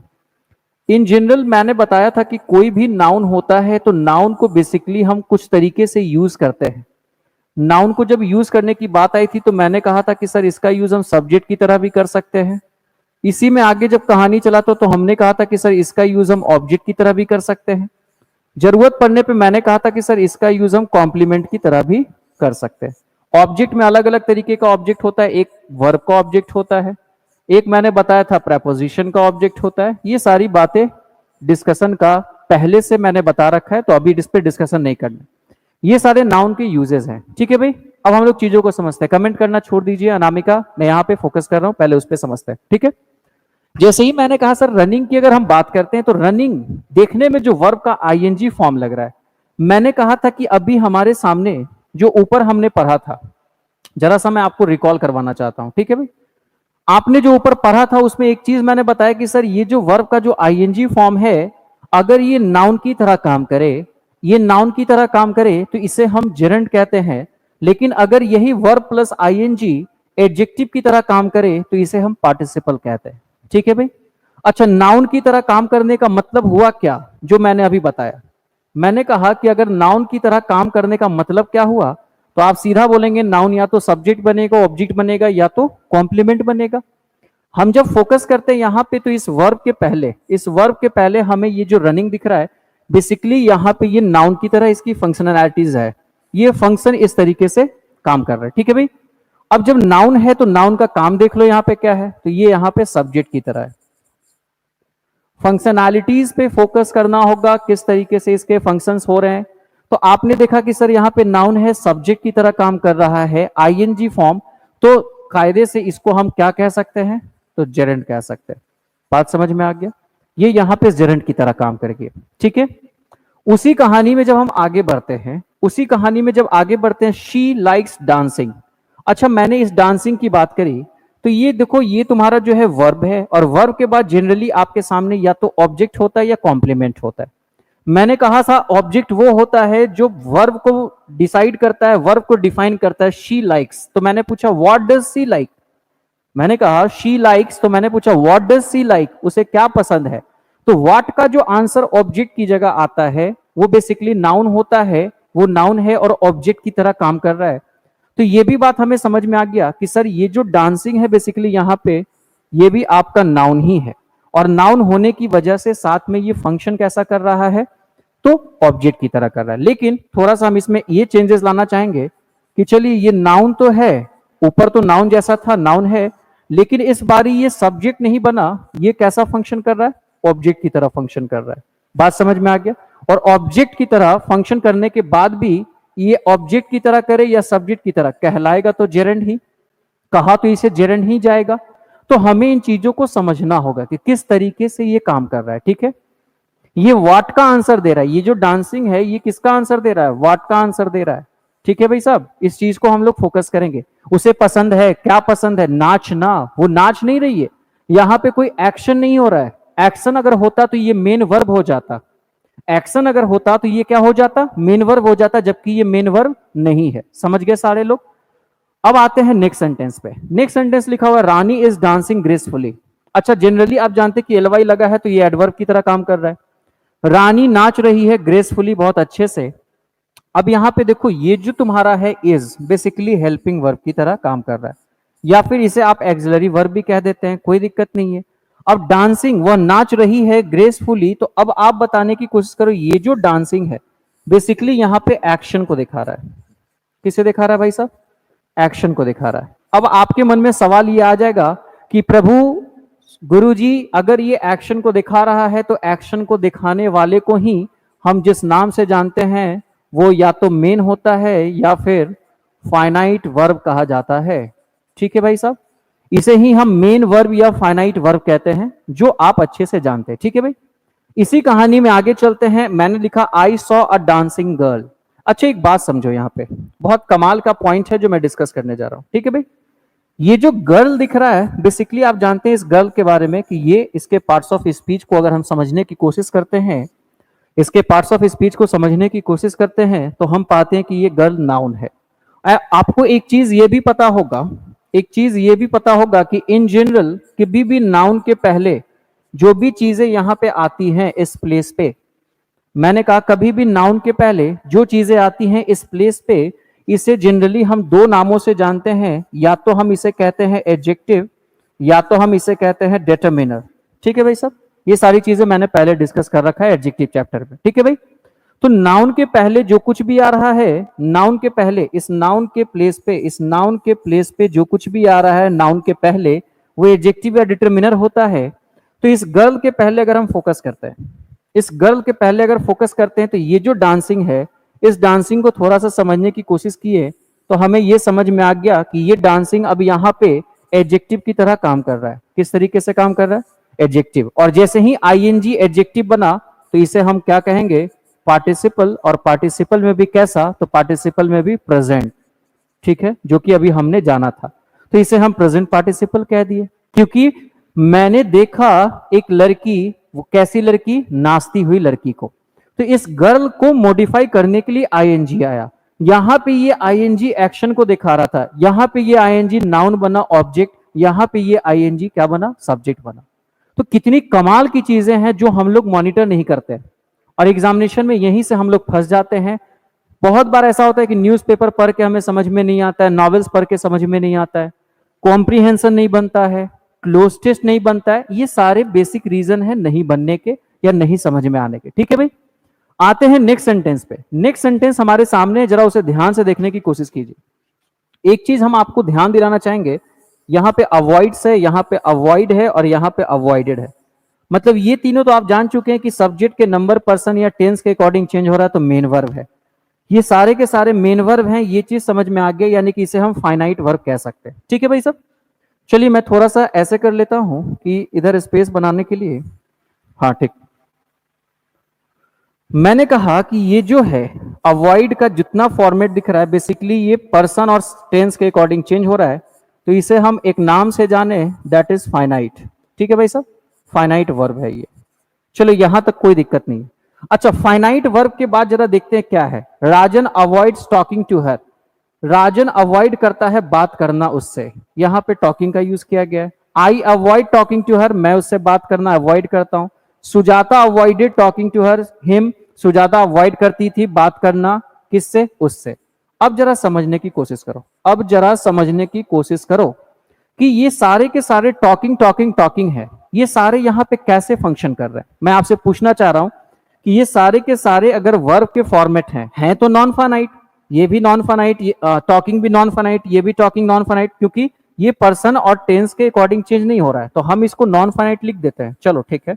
इन जनरल मैंने बताया था कि कोई भी नाउन होता है तो नाउन को बेसिकली हम कुछ तरीके से यूज करते हैं। नाउन को जब यूज करने की बात आई थी तो मैंने कहा था कि सर इसका यूज हम सब्जेक्ट की तरह भी कर सकते हैं। इसी में आगे जब कहानी चला तो हमने कहा था कि सर इसका यूज हम ऑब्जेक्ट की तरह भी कर सकते हैं। जरूरत पड़ने पे मैंने कहा था कि सर इसका यूज हम कॉम्प्लीमेंट की तरह भी कर सकते हैं। ऑब्जेक्ट में अलग अलग तरीके का ऑब्जेक्ट होता है, एक वर्ब का ऑब्जेक्ट होता है, एक मैंने बताया था प्रेपोजिशन का ऑब्जेक्ट होता है। ये सारी बातें डिस्कशन का पहले से मैंने बता रखा है, तो अभी इस पे डिस्कशन नहीं करना। ये सारे नाउन के यूजेस हैं। ठीक है भाई, अब हम लोग चीजों को समझते हैं। कमेंट करना छोड़ दीजिए अनामिका, मैं यहाँ पे फोकस कर रहा हूं, पहले उस पर समझते हैं। ठीक है, जैसे ही मैंने कहा सर रनिंग की अगर हम बात करते हैं तो रनिंग देखने में जो वर्ब का आईएनजी फॉर्म लग रहा है, मैंने कहा था कि अभी हमारे सामने जो ऊपर हमने पढ़ा था, जरा सा मैं आपको रिकॉल करवाना चाहता हूं। ठीक है भाई, आपने जो ऊपर पढ़ा था उसमें एक चीज मैंने बताया कि सर ये जो वर्ब का जो आईएनजी फॉर्म है, अगर ये नाउन की तरह काम करे, ये नाउन की तरह काम करे तो इसे हम जेरेंट कहते हैं। लेकिन अगर यही वर्ब प्लस आईएनजी एडजेक्टिव की तरह काम करे तो इसे हम पार्टिसिपल कहते हैं। ठीक है भाई, अच्छा नाउन की तरह काम करने का मतलब हुआ क्या, जो मैंने अभी बताया। मैंने कहा कि अगर नाउन की तरह काम करने का मतलब क्या हुआ, तो आप सीधा बोलेंगे नाउन या तो सब्जेक्ट बनेगा, ऑब्जेक्ट बनेगा, या तो कॉम्प्लीमेंट बनेगा। हम जब फोकस करते हैं यहां पे तो इस वर्ब के पहले, इस वर्ब के पहले हमें ये जो रनिंग दिख रहा है, बेसिकली यहां पे ये नाउन की तरह इसकी फंक्शनैलिटीज है। ये फंक्शन इस तरीके से काम कर रहा है। ठीक है भाई, अब जब नाउन है तो नाउन का काम देख लो यहां पे क्या है, तो ये यहां पे सब्जेक्ट की तरह है। फंक्शनैलिटीज पे फोकस करना होगा, किस तरीके से इसके फंक्शंस हो रहे हैं। तो आपने देखा कि सर यहां पे नाउन है, सब्जेक्ट की तरह काम कर रहा है, आईएनजी फॉर्म, तो कायदे से इसको हम क्या कह सकते हैं, तो जेरेंट कह सकते हैं। बात समझ में आ गया, ये यहां पे जेरेंट की तरह काम करेगी। ठीक है, उसी कहानी में जब हम आगे बढ़ते हैं, उसी कहानी में जब आगे बढ़ते हैं, शी लाइक्स डांसिंग। अच्छा, मैंने इस डांसिंग की बात करी तो ये देखो, ये तुम्हारा जो है वर्ब है, और वर्ब के बाद जनरली आपके सामने या तो ऑब्जेक्ट होता है या कॉम्प्लीमेंट होता है। मैंने कहा था ऑब्जेक्ट वो होता है जो वर्ब को डिसाइड करता है, वर्ब को डिफाइन करता है। शी लाइक्स, तो मैंने पूछा व्हाट डज शी लाइक, मैंने कहा शी लाइक्स, तो मैंने पूछा व्हाट डज शी लाइक, उसे क्या पसंद है। तो व्हाट का जो आंसर ऑब्जेक्ट की जगह आता है वो बेसिकली नाउन होता है, वो नाउन है और ऑब्जेक्ट की तरह काम कर रहा है। तो ये भी बात हमें समझ में आ गया कि सर ये जो डांसिंग है बेसिकली यहां पे ये भी आपका नाउन ही है, और नाउन होने की वजह से साथ में ये फंक्शन कैसा कर रहा है, तो ऑब्जेक्ट की तरह कर रहा है। लेकिन थोड़ा सा हम इसमें ये चेंजेस लाना चाहेंगे कि चलिए ये नाउन तो है, ऊपर तो नाउन जैसा था, नाउन है, लेकिन इस बारी ये सब्जेक्ट नहीं बना, ये कैसा फंक्शन कर रहा है, ऑब्जेक्ट की तरह फंक्शन कर रहा है। बात समझ में आ गया, और ऑब्जेक्ट की तरह फंक्शन करने के बाद भी ये ऑब्जेक्ट की तरह करे या सब्जेक्ट की तरह, कहलाएगा तो जेरेंट ही, कहा तो इसे जेरेंट ही जाएगा। तो हमें इन चीजों को समझना होगा कि किस तरीके से ये काम कर रहा है। ठीक है, ये व्हाट का आंसर दे रहा है, ये जो डांसिंग है ये किसका आंसर दे रहा है, व्हाट का आंसर दे रहा है। ठीक है भाई साहब, इस चीज को हम लोग फोकस करेंगे। उसे पसंद है, क्या पसंद है, नाचना, वो नाच नहीं रही है, यहां पे कोई एक्शन नहीं हो रहा है। एक्शन अगर होता तो ये मेन वर्ब हो जाता, एक्शन अगर होता तो ये क्या हो जाता, मेन वर्ब हो जाता, जबकि ये मेन वर्ब नहीं है। समझ गए सारे लोग। अब आते हैं नेक्स्ट सेंटेंस पे। नेक्स्ट सेंटेंस लिखा हुआ है रानी इज डांसिंग ग्रेसफुली। अच्छा, जनरली आप जानते हैं कि एलवाई लगा है तो ये एडवर्ब की तरह काम कर रहा है। रानी नाच रही है ग्रेसफुली, बहुत अच्छे से। अब यहां पे देखो, ये जो तुम्हारा है इज बेसिकली हेल्पिंग वर्ब की तरह काम कर रहा है, या फिर इसे आप एक्सिलरी वर्ब भी कह देते हैं, कोई दिक्कत नहीं है। अब डांसिंग, वह नाच रही है ग्रेसफुली, तो अब आप बताने की कोशिश करो ये जो डांसिंग है बेसिकली यहां पे एक्शन को दिखा रहा है। किसे दिखा रहा है भाई साहब, एक्शन को दिखा रहा है। अब आपके मन में सवाल ये आ जाएगा कि प्रभु गुरुजी, अगर ये एक्शन को दिखा रहा है तो एक्शन को दिखाने वाले को ही हम जिस नाम से जानते हैं वो या तो मेन होता है या फिर फाइनाइट वर्ब कहा जाता है। ठीक है भाई साहब, इसे ही हम मेन वर्ब या फाइनाइट वर्ब कहते हैं, जो आप अच्छे से जानते हैं। ठीक है भाई, इसी कहानी में आगे चलते हैं। मैंने लिखा I saw a dancing girl. अच्छा एक बात समझो, यहां पे बहुत कमाल का पॉइंट है जो मैं डिस्कस करने जा रहा हूं। ठीक है भाई, ये जो गर्ल दिख रहा है, बेसिकली आप जानते हैं इस गर्ल के बारे में कि ये इसके पार्ट्स ऑफ स्पीच को अगर हम समझने की कोशिश करते हैं, इसके पार्ट्स ऑफ स्पीच को समझने की कोशिश करते हैं, तो हम पाते हैं कि ये गर्ल नाउन है। आपको एक चीज ये भी पता होगा, एक चीज ये भी पता होगा कि इन जनरल कभी भी नाउन के पहले जो भी चीजें यहां पे आती हैं इस प्लेस पे, मैंने कहा कभी भी नाउन के पहले जो चीजें आती हैं इस प्लेस पे, इसे जनरली हम दो नामों से जानते हैं। या तो हम इसे कहते हैं एडजेक्टिव, या तो हम इसे कहते हैं डिटरमिनर। ठीक है भाई साहब, ये सारी चीजें मैंने पहले डिस्कस कर रखा है एडजेक्टिव चैप्टर में। ठीक है भाई, तो नाउन के पहले जो कुछ भी आ रहा है, नाउन के पहले इस नाउन के प्लेस पे, इस नाउन के प्लेस पे जो कुछ भी आ रहा है नाउन के पहले, वो एडजेक्टिव या डिटरमिनर होता है। तो इस गर्ल के पहले अगर हम फोकस करते हैं, इस गर्ल के पहले अगर फोकस करते हैं, तो ये जो डांसिंग है, इस डांसिंग को थोड़ा सा समझने की कोशिश किए तो हमें ये समझ में आ गया कि ये डांसिंग अब यहाँ पे एडजेक्टिव की तरह काम कर रहा है। किस तरीके से काम कर रहा है? एडजेक्टिव। और जैसे ही आईएनजी एडजेक्टिव बना तो इसे हम क्या कहेंगे? पार्टिसिपल। और पार्टिसिपल में भी कैसा? तो पार्टिसिपल में भी प्रेजेंट। ठीक है, जो कि अभी हमने जाना था। तो इसे हम प्रेजेंट पार्टिसिपल कह दिए, क्योंकि मैंने देखा एक लड़की, वो कैसी लड़की? नाचती हुई लड़की को। तो इस गर्ल को मॉडिफाई करने के लिए आईएनजी आया। यहां पे ये आईएनजी एक्शन को दिखा रहा था, यहां पे ये आईएनजी नाउन बना ऑब्जेक्ट, यहां पे ये आईएनजी क्या बना? सब्जेक्ट बना। तो कितनी कमाल की चीजें हैं जो हम लोग मॉनिटर नहीं करते, और एग्जामिनेशन में यहीं से हम लोग फंस जाते हैं। बहुत बार ऐसा होता है कि न्यूज़पेपर पढ़ के हमें समझ में नहीं आता है, नॉवेल्स पढ़ के समझ में नहीं आता है, कॉम्प्रीहेंशन नहीं बनता है, क्लोज टेस्ट नहीं बनता है। ये सारे बेसिक रीजन है नहीं बनने के या नहीं समझ में आने के। ठीक है भाई, आते हैं नेक्स्ट सेंटेंस पे। नेक्स्ट सेंटेंस हमारे सामने, जरा उसे ध्यान से देखने की कोशिश कीजिए। एक चीज हम आपको ध्यान दिलाना चाहेंगे, यहां पे अवॉइड्स है, यहां पे अवॉइड है, और यहां पे अवॉइडेड है। मतलब ये तीनों तो आप जान चुके हैं कि सब्जेक्ट के नंबर, पर्सन या टेंस के अकॉर्डिंग चेंज हो रहा है, तो मेन वर्ब है। ये सारे के सारे मेन वर्ब हैं, ये चीज समझ में आ गया, यानी कि इसे हम फाइनाइट वर्ब कह सकते हैं। ठीक है भाई सब, चलिए मैं थोड़ा सा ऐसे कर लेता हूं कि इधर स्पेस बनाने के लिए। हाँ ठीक, मैंने कहा कि ये जो है अवॉइड का जितना फॉर्मेट दिख रहा है, बेसिकली ये पर्सन और टेंस के अकॉर्डिंग चेंज हो रहा है, तो इसे हम एक नाम से जाने, दैट इज फाइनाइट। ठीक है भाई साहब, फाइनाइट वर्ब है ये। चलो यहां तक कोई दिक्कत नहीं। अच्छा, फाइनाइट वर्ब के बाद जरा देखते हैं क्या है। Rajan avoids talking to her. Rajan avoid करता है बात करना उससे, यहां पे टॉकिंग का यूज किया गया है। I avoid talking to her, मैं उससे बात करना अवॉइड करता हूं। Sujata avoided talking to her him, Sujata avoid करती थी बात करना किससे? उससे। अब जरा समझने की कोशिश करो, अब जरा समझने की कोशिश करो कि ये सारे के सारे टॉकिंग टॉकिंग टॉकिंग है, ये सारे यहां पे कैसे फंक्शन कर रहे हैं। मैं आपसे पूछना चाह रहा हूं कि ये सारे के सारे अगर वर्ब के फॉर्मेट हैं तो नॉन फाइनाइट, ये भी नॉन फाइनाइट, टॉकिंग भी नॉन फाइनाइट, ये भी टॉकिंग नॉन फाइनाइट, क्योंकि ये पर्सन और टेंस के अकॉर्डिंग चेंज नहीं हो रहा है, तो हम इसको नॉन फाइनाइट लिख देते हैं। चलो ठीक है,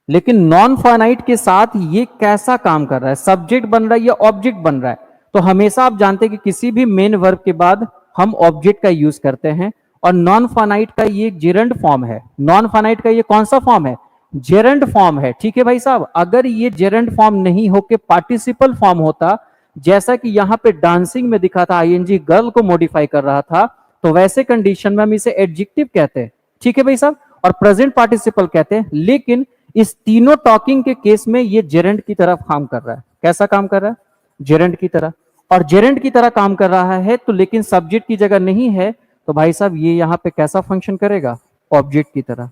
लेकिन नॉन फाइनाइट के साथ ये कैसा काम कर रहा है? सब्जेक्ट बन रहा है या ऑब्जेक्ट बन रहा है? तो हमेशा आप जानते हैं कि किसी भी मेन वर्ब के बाद हम ऑब्जेक्ट का यूज करते हैं, और नॉन फाइनाइट का ये जेरंड फॉर्म है। नॉन फाइनाइट का ये कौन सा फॉर्म है? जेरंड फॉर्म है। ठीक है भाई साहब, अगर ये जेरंड फॉर्म नहीं होके पार्टिसिपल फॉर्म होता, जैसा कि यहां पे डांसिंग में दिखा था, आईएनजी गर्ल को मॉडिफाई कर रहा था, तो वैसे कंडीशन में हम इसे एडजेक्टिव कहते हैं। ठीक है भाई साहब, और प्रेजेंट पार्टिसिपल कहते हैं। लेकिन इस तीनों टॉकिंग के केस में ये जेरेंट की तरह काम कर रहा है। कैसा काम कर रहा है? जेरेंट की तरह। और जेरेंट की तरह काम कर रहा है तो, लेकिन सब्जेक्ट की जगह नहीं है, तो भाई साहब ये यहां पे कैसा फंक्शन करेगा? ऑब्जेक्ट की तरह।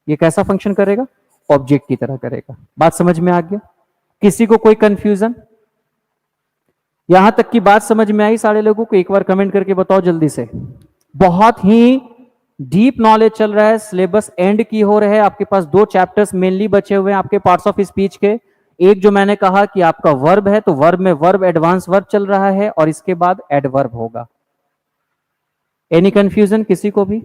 ये कैसा फंक्शन करेगा? ऑब्जेक्ट की तरह करेगा। बात समझ में आ गया? किसी को कोई कंफ्यूजन? यहां तक की बात समझ में आई सारे लोगों को? एक बार कमेंट करके बताओ जल्दी से। बहुत ही डीप नॉलेज चल रहा है, सिलेबस एंड की हो रहे हैं, आपके पास दो चैप्टर्स मेनली बचे हुए हैं आपके पार्ट्स ऑफ स्पीच के। एक जो मैंने कहा कि आपका वर्ब है, तो वर्ब में वर्ब एडवांस वर्ब चल रहा है, और इसके बाद एडवर्ब होगा। एनी कंफ्यूजन किसी को भी?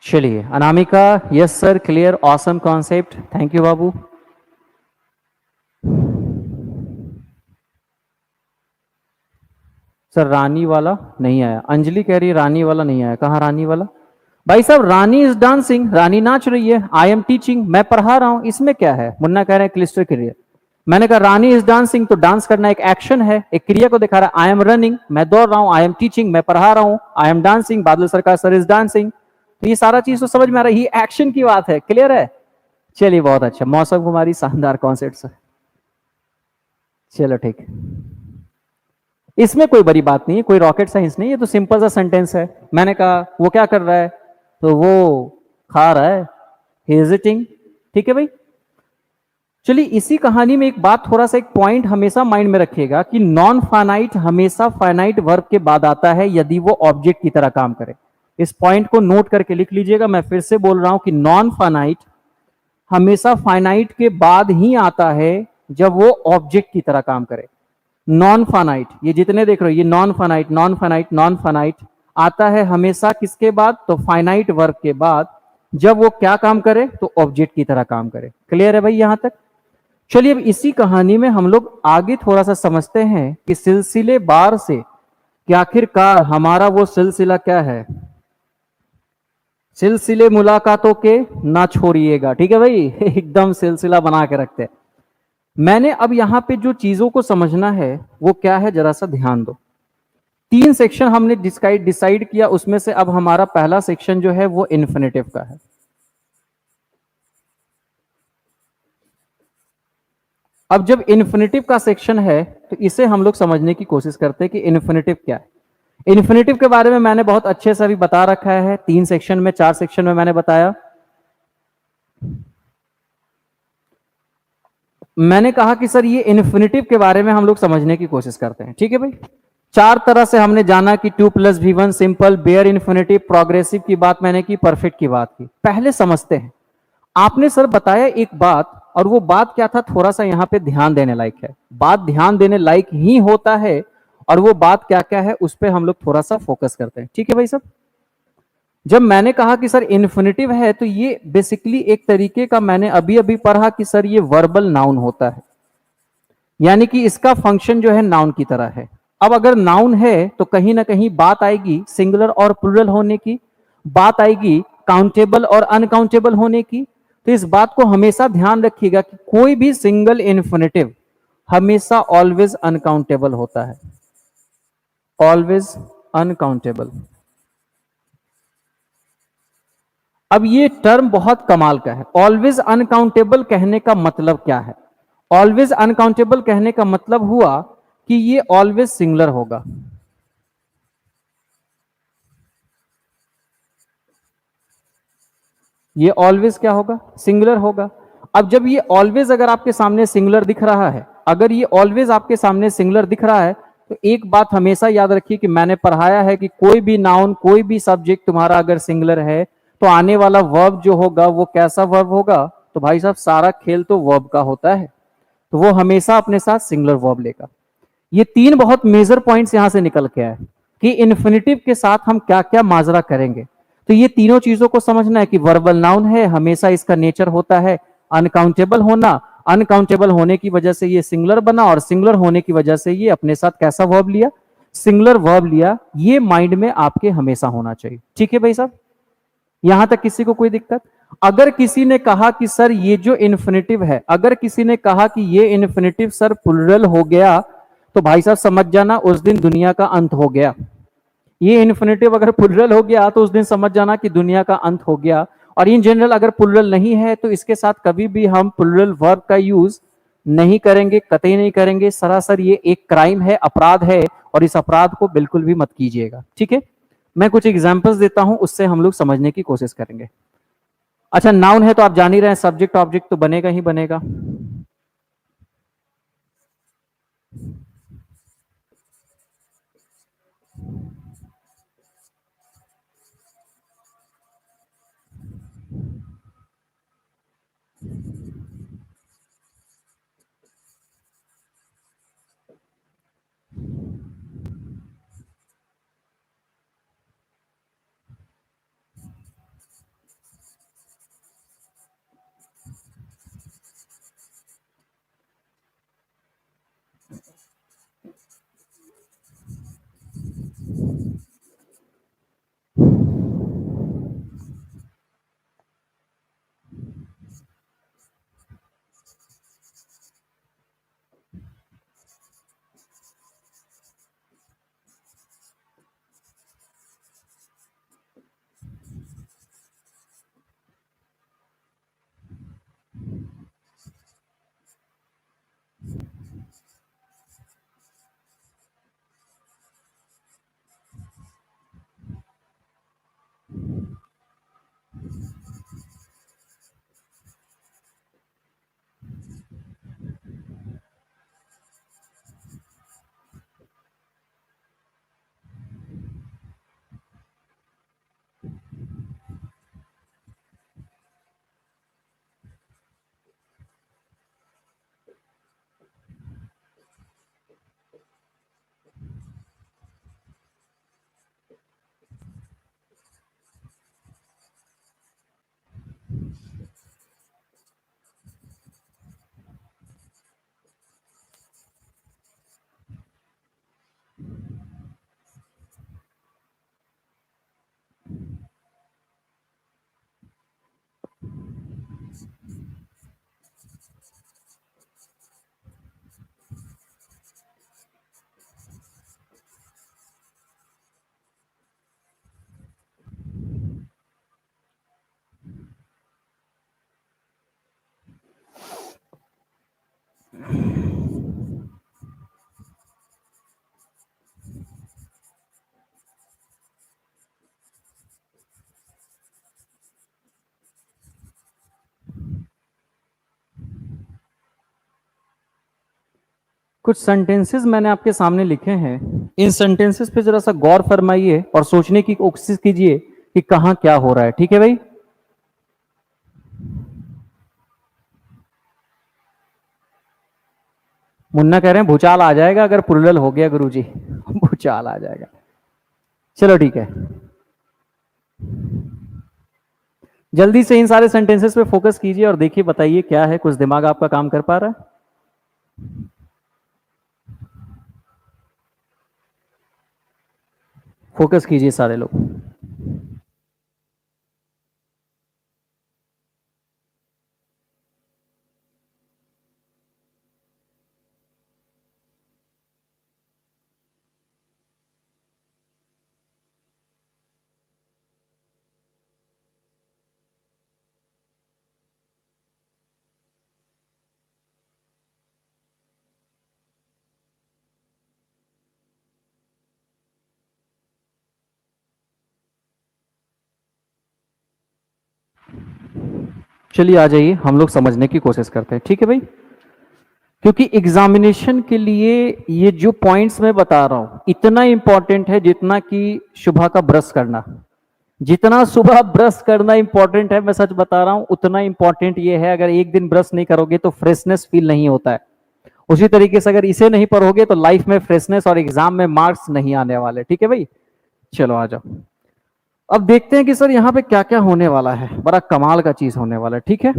चलिए Anamika, yes sir, clear, awesome concept, thank you बाबू। सर रानी वाला नहीं आया, अंजलि कह रही है रानी वाला नहीं आया, कहाँ रानी वाला? भाई साहब रानी इज डांसिंग, रानी नाच रही है, आई एम टीचिंग, मैं पढ़ा रहा हूं, इसमें क्या है? मुन्ना कह रहे हैं क्लिस्टर क्लियर। मैंने कहा रानी इज डांसिंग, तो डांस करना एक एक्शन है, एक क्रिया को दिखा रहा है। आई एम रनिंग, मैं दौड़ रहा हूं, आई एम टीचिंग, मैं पढ़ा रहा हूं, आई एम डांसिंग, बादल सरकार सर इज डांसिंग। तो ये सारा चीज तो समझ में आ रही है, एक्शन की बात है, क्लियर है? चलिए बहुत अच्छा, मौसम कुमारी शानदार कॉन्सेप्ट सर। चलो ठीक है, इसमें कोई बड़ी बात नहीं है, कोई रॉकेट साइंस नहीं है, तो सिंपल सा सेंटेंस है। मैंने कहा वो क्या कर रहा है, तो वो खा रहा है, ही इज ईटिंग। ठीक है भाई। चलिए इसी कहानी में एक बात, थोड़ा सा एक पॉइंट हमेशा माइंड में रखिएगा कि नॉन फाइनाइट हमेशा फाइनाइट वर्ब के बाद आता है यदि वो ऑब्जेक्ट की तरह काम करे। इस पॉइंट को नोट करके लिख लीजिएगा। मैं फिर से बोल रहा हूं कि नॉन फाइनाइट हमेशा फाइनाइट के बाद ही आता है जब वो ऑब्जेक्ट की तरह काम करे। नॉन फाइनाइट, ये जितने देख रहे हो, ये non finite non finite non finite आता है हमेशा किसके बाद? तो फाइनाइट वर्ब के बाद, जब वो क्या काम करे? तो ऑब्जेक्ट की तरह काम करे। क्लियर है भाई यहां तक? चलिए अब इसी कहानी में हम लोग आगे थोड़ा सा समझते हैं कि सिलसिले बार से कि आखिरकार हमारा वो सिलसिला क्या है। सिलसिले मुलाकातों के ना छोड़िएगा, ठीक है भाई एकदम सिलसिला बना के रखते हैं। मैंने अब यहां पे जो चीजों को समझना है वो क्या है, जरा सा ध्यान दो। तीन सेक्शन हमने डिसाइड किया, उसमें से अब हमारा पहला सेक्शन जो है वो इन्फिनेटिव का है। अब जब इन्फिनेटिव का सेक्शन है तो इसे हम लोग समझने की कोशिश करते हैं कि इन्फिनेटिव क्या है। इन्फिनेटिव के बारे में मैंने बहुत अच्छे से अभी बता रखा है, तीन सेक्शन में, चार सेक्शन में मैंने बताया। मैंने कहा कि सर ये इन्फिनेटिव के बारे में हम लोग समझने की कोशिश करते हैं, ठीक है भाई। चार तरह से हमने जाना कि to plus V one, simple, bare infinitive, progressive की बात मैंने की, परफेक्ट की बात की। पहले समझते हैं। आपने सर बताया एक बात, और वो बात क्या था, थोड़ा सा यहां पे ध्यान देने लायक है। बात ध्यान देने लायक ही होता है, और वो बात क्या क्या है उस पर हम लोग थोड़ा सा फोकस करते हैं, ठीक है भाई सब। जब मैंने कहा कि सर इन्फिनेटिव है, तो ये बेसिकली एक तरीके का, मैंने अभी अभी पढ़ा कि सर ये वर्बल नाउन होता है, यानी कि इसका फंक्शन जो है नाउन की तरह है। अब अगर नाउन है तो कहीं ना कहीं बात आएगी सिंगुलर और प्लूरल होने की, बात आएगी काउंटेबल और अनकाउंटेबल होने की। तो इस बात को हमेशा ध्यान रखिएगा कि कोई भी सिंगल इन्फिनेटिव हमेशा ऑलवेज अनकाउंटेबल होता है, ऑलवेज अनकाउंटेबल। अब ये टर्म बहुत कमाल का है, ऑलवेज अनकाउंटेबल कहने का मतलब क्या है? ऑलवेज अनकाउंटेबल कहने का मतलब हुआ कि ये ऑलवेज सिंगुलर होगा। ये ऑलवेज क्या होगा? सिंगुलर होगा। अब जब ये ऑलवेज अगर आपके सामने सिंगुलर दिख रहा है, अगर ये ऑलवेज आपके सामने सिंगुलर दिख रहा है, तो एक बात हमेशा याद रखिए कि मैंने पढ़ाया है कि कोई भी नाउन, कोई भी सब्जेक्ट तुम्हारा अगर सिंगुलर है, तो आने वाला वर्ब जो होगा वो कैसा वर्ब होगा? तो भाई साहब सारा खेल तो वर्ब का होता है, तो वो हमेशा अपने साथ सिंगुलर वर्ब लेगा। ये तीन बहुत मेजर पॉइंट्स यहां से निकल के आए कि इन्फिनेटिव के साथ हम क्या क्या माजरा करेंगे। तो ये तीनों चीजों को समझना है कि वर्बल नाउन है, हमेशा इसका नेचर होता है अनकाउंटेबल होना, अनकाउंटेबल होने की वजह से ये सिंगुलर बना, और सिंगुलर होने की वजह से ये अपने साथ कैसा वर्ब लिया? सिंगुलर वर्ब लिया। ये माइंड में आपके हमेशा होना चाहिए, ठीक है भाई साहब। यहां तक किसी को कोई दिक्कत? अगर किसी ने कहा कि सर ये जो इन्फिनेटिव है, अगर किसी ने कहा कि ये इन्फिनेटिव सर प्लुरल हो गया, तो भाई साहब समझ जाना उस दिन दुनिया का अंत हो गया। ये इन्फिनेटिव अगर प्लुरल हो गया तो उस दिन समझ जाना कि दुनिया का अंत हो गया। और इन जनरल अगर प्लुरल नहीं है तो इसके साथ कभी भी हम प्लुरल वर्ब का यूज नहीं करेंगे, कतई नहीं करेंगे। सरासर ये एक क्राइम है, अपराध है, और इस अपराध को बिल्कुल भी मत कीजिएगा, ठीक है। मैं कुछ एग्जांपल्स देता हूं, उससे हम लोग समझने की कोशिश करेंगे। अच्छा नाउन है तो आप जान ही रहे हैं, सब्जेक्ट ऑब्जेक्ट तो बनेगा ही बनेगा। कुछ सेंटेंसेस मैंने आपके सामने लिखे हैं, इन सेंटेंसेस पे जरा सा गौर फरमाइए और सोचने की कोशिश कीजिए कि कहां क्या हो रहा है। ठीक है भाई? मुन्ना कह रहे हैं भूचाल आ जाएगा अगर प्लुरल हो गया गुरुजी। भूचाल आ जाएगा। चलो ठीक है, जल्दी से इन सारे सेंटेंसेस पे फोकस कीजिए और देखिए, बताइए क्या है, कुछ दिमाग आपका काम कर पा रहा है? फोकस कीजिए सारे लोग। चलिए आ जाइए, हम लोग समझने की कोशिश करते हैं। ठीक है भाई? क्योंकि एग्जामिनेशन के लिए ये जो पॉइंट्स मैं बता रहा हूं इतना इंपॉर्टेंट है जितना कि सुबह का ब्रश करना। जितना सुबह ब्रश करना इंपॉर्टेंट है, मैं सच बता रहा हूं, उतना इंपॉर्टेंट ये है, अगर एक दिन ब्रश नहीं करोगे तो फ्रेशनेस फील नहीं होता है। उसी तरीके से अगर इसे नहीं पढ़ोगे तो लाइफ में फ्रेशनेस और एग्जाम में मार्क्स नहीं आने वाले। ठीक है भाई? चलो आ जाओ, अब देखते हैं कि सर यहाँ पे क्या क्या होने वाला है। बड़ा कमाल का चीज होने वाला है। ठीक है,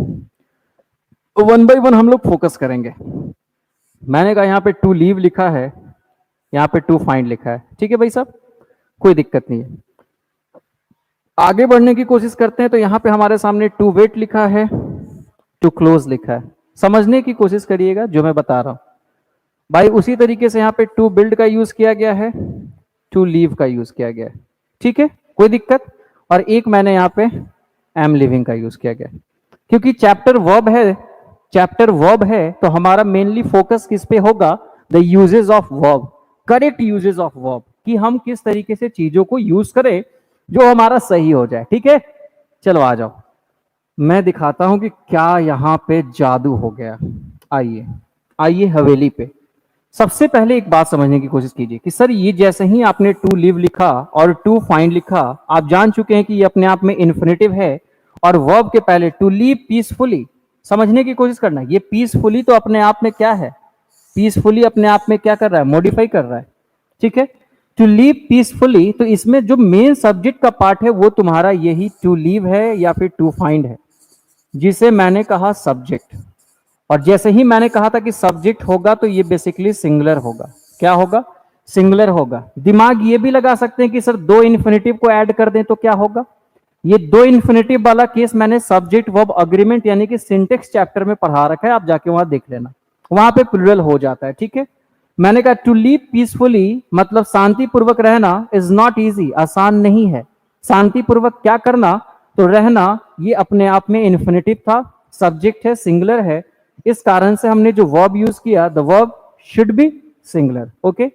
वन बाय वन हम लोग फोकस करेंगे। मैंने कहा यहाँ पे टू लीव लिखा है, यहाँ पे टू फाइंड लिखा है। ठीक है भाई साहब, कोई दिक्कत नहीं है। आगे बढ़ने की कोशिश करते हैं तो यहाँ पे हमारे सामने टू वेट लिखा है, टू क्लोज लिखा है। समझने की कोशिश करिएगा जो मैं बता रहा हूं भाई। उसी तरीके से यहाँ पे टू बिल्ड का यूज किया गया है, टू लीव का यूज किया गया है। ठीक है, कोई दिक्कत? और एक मैंने यहाँ पे एम लिविंग का यूज किया गया, क्योंकि चैप्टर वर्ब है, चैप्टर वर्ब है तो हमारा मेनली फोकस किस पे होगा? The uses of verb, correct uses of verb, कि हम किस तरीके से चीजों को यूज करें जो हमारा सही हो जाए। ठीक है, चलो आ जाओ, मैं दिखाता हूं कि क्या यहां पे जादू हो गया। आइए आइए हवेली पे। सबसे पहले एक बात समझने की कोशिश कीजिए कि सर ये जैसे ही आपने टू लिव लिखा और टू फाइंड लिखा, आप जान चुके हैं कि ये अपने आप में इन्फिनेटिव है और वर्ब के पहले टू लिव पीसफुली। समझने की कोशिश करना, ये पीसफुली तो अपने आप में क्या है? पीसफुली अपने आप में क्या कर रहा है? मॉडिफाई कर रहा है। ठीक है, टू लिव पीसफुली, तो इसमें जो मेन सब्जेक्ट का पार्ट है वो तुम्हारा यही टू लिव है या फिर टू फाइंड है, जिसे मैंने कहा सब्जेक्ट। और जैसे ही मैंने कहा था कि सब्जेक्ट होगा तो ये बेसिकली सिंगुलर होगा। क्या होगा? सिंगुलर होगा। दिमाग ये भी लगा सकते हैं कि सर दो इन्फिनेटिव को ऐड कर दें तो क्या होगा? ये दो इन्फिनेटिव वाला केस मैंने सब्जेक्ट वर्ब अग्रीमेंट यानी कि सिंटेक्स चैप्टर में पढ़ा रखा है, आप जाके वहां देख लेना, वहां पे प्लूरल हो जाता है। ठीक है, मैंने कहा टू लिव पीसफुली मतलब शांतिपूर्वक रहना इज नॉट इजी, आसान नहीं है। शांतिपूर्वक क्या करना? तो रहना, ये अपने आप में इन्फिनेटिव था, सब्जेक्ट है, सिंगुलर है, इस कारण से हमने जो वर्ब यूज किया the verb should be singular. Okay,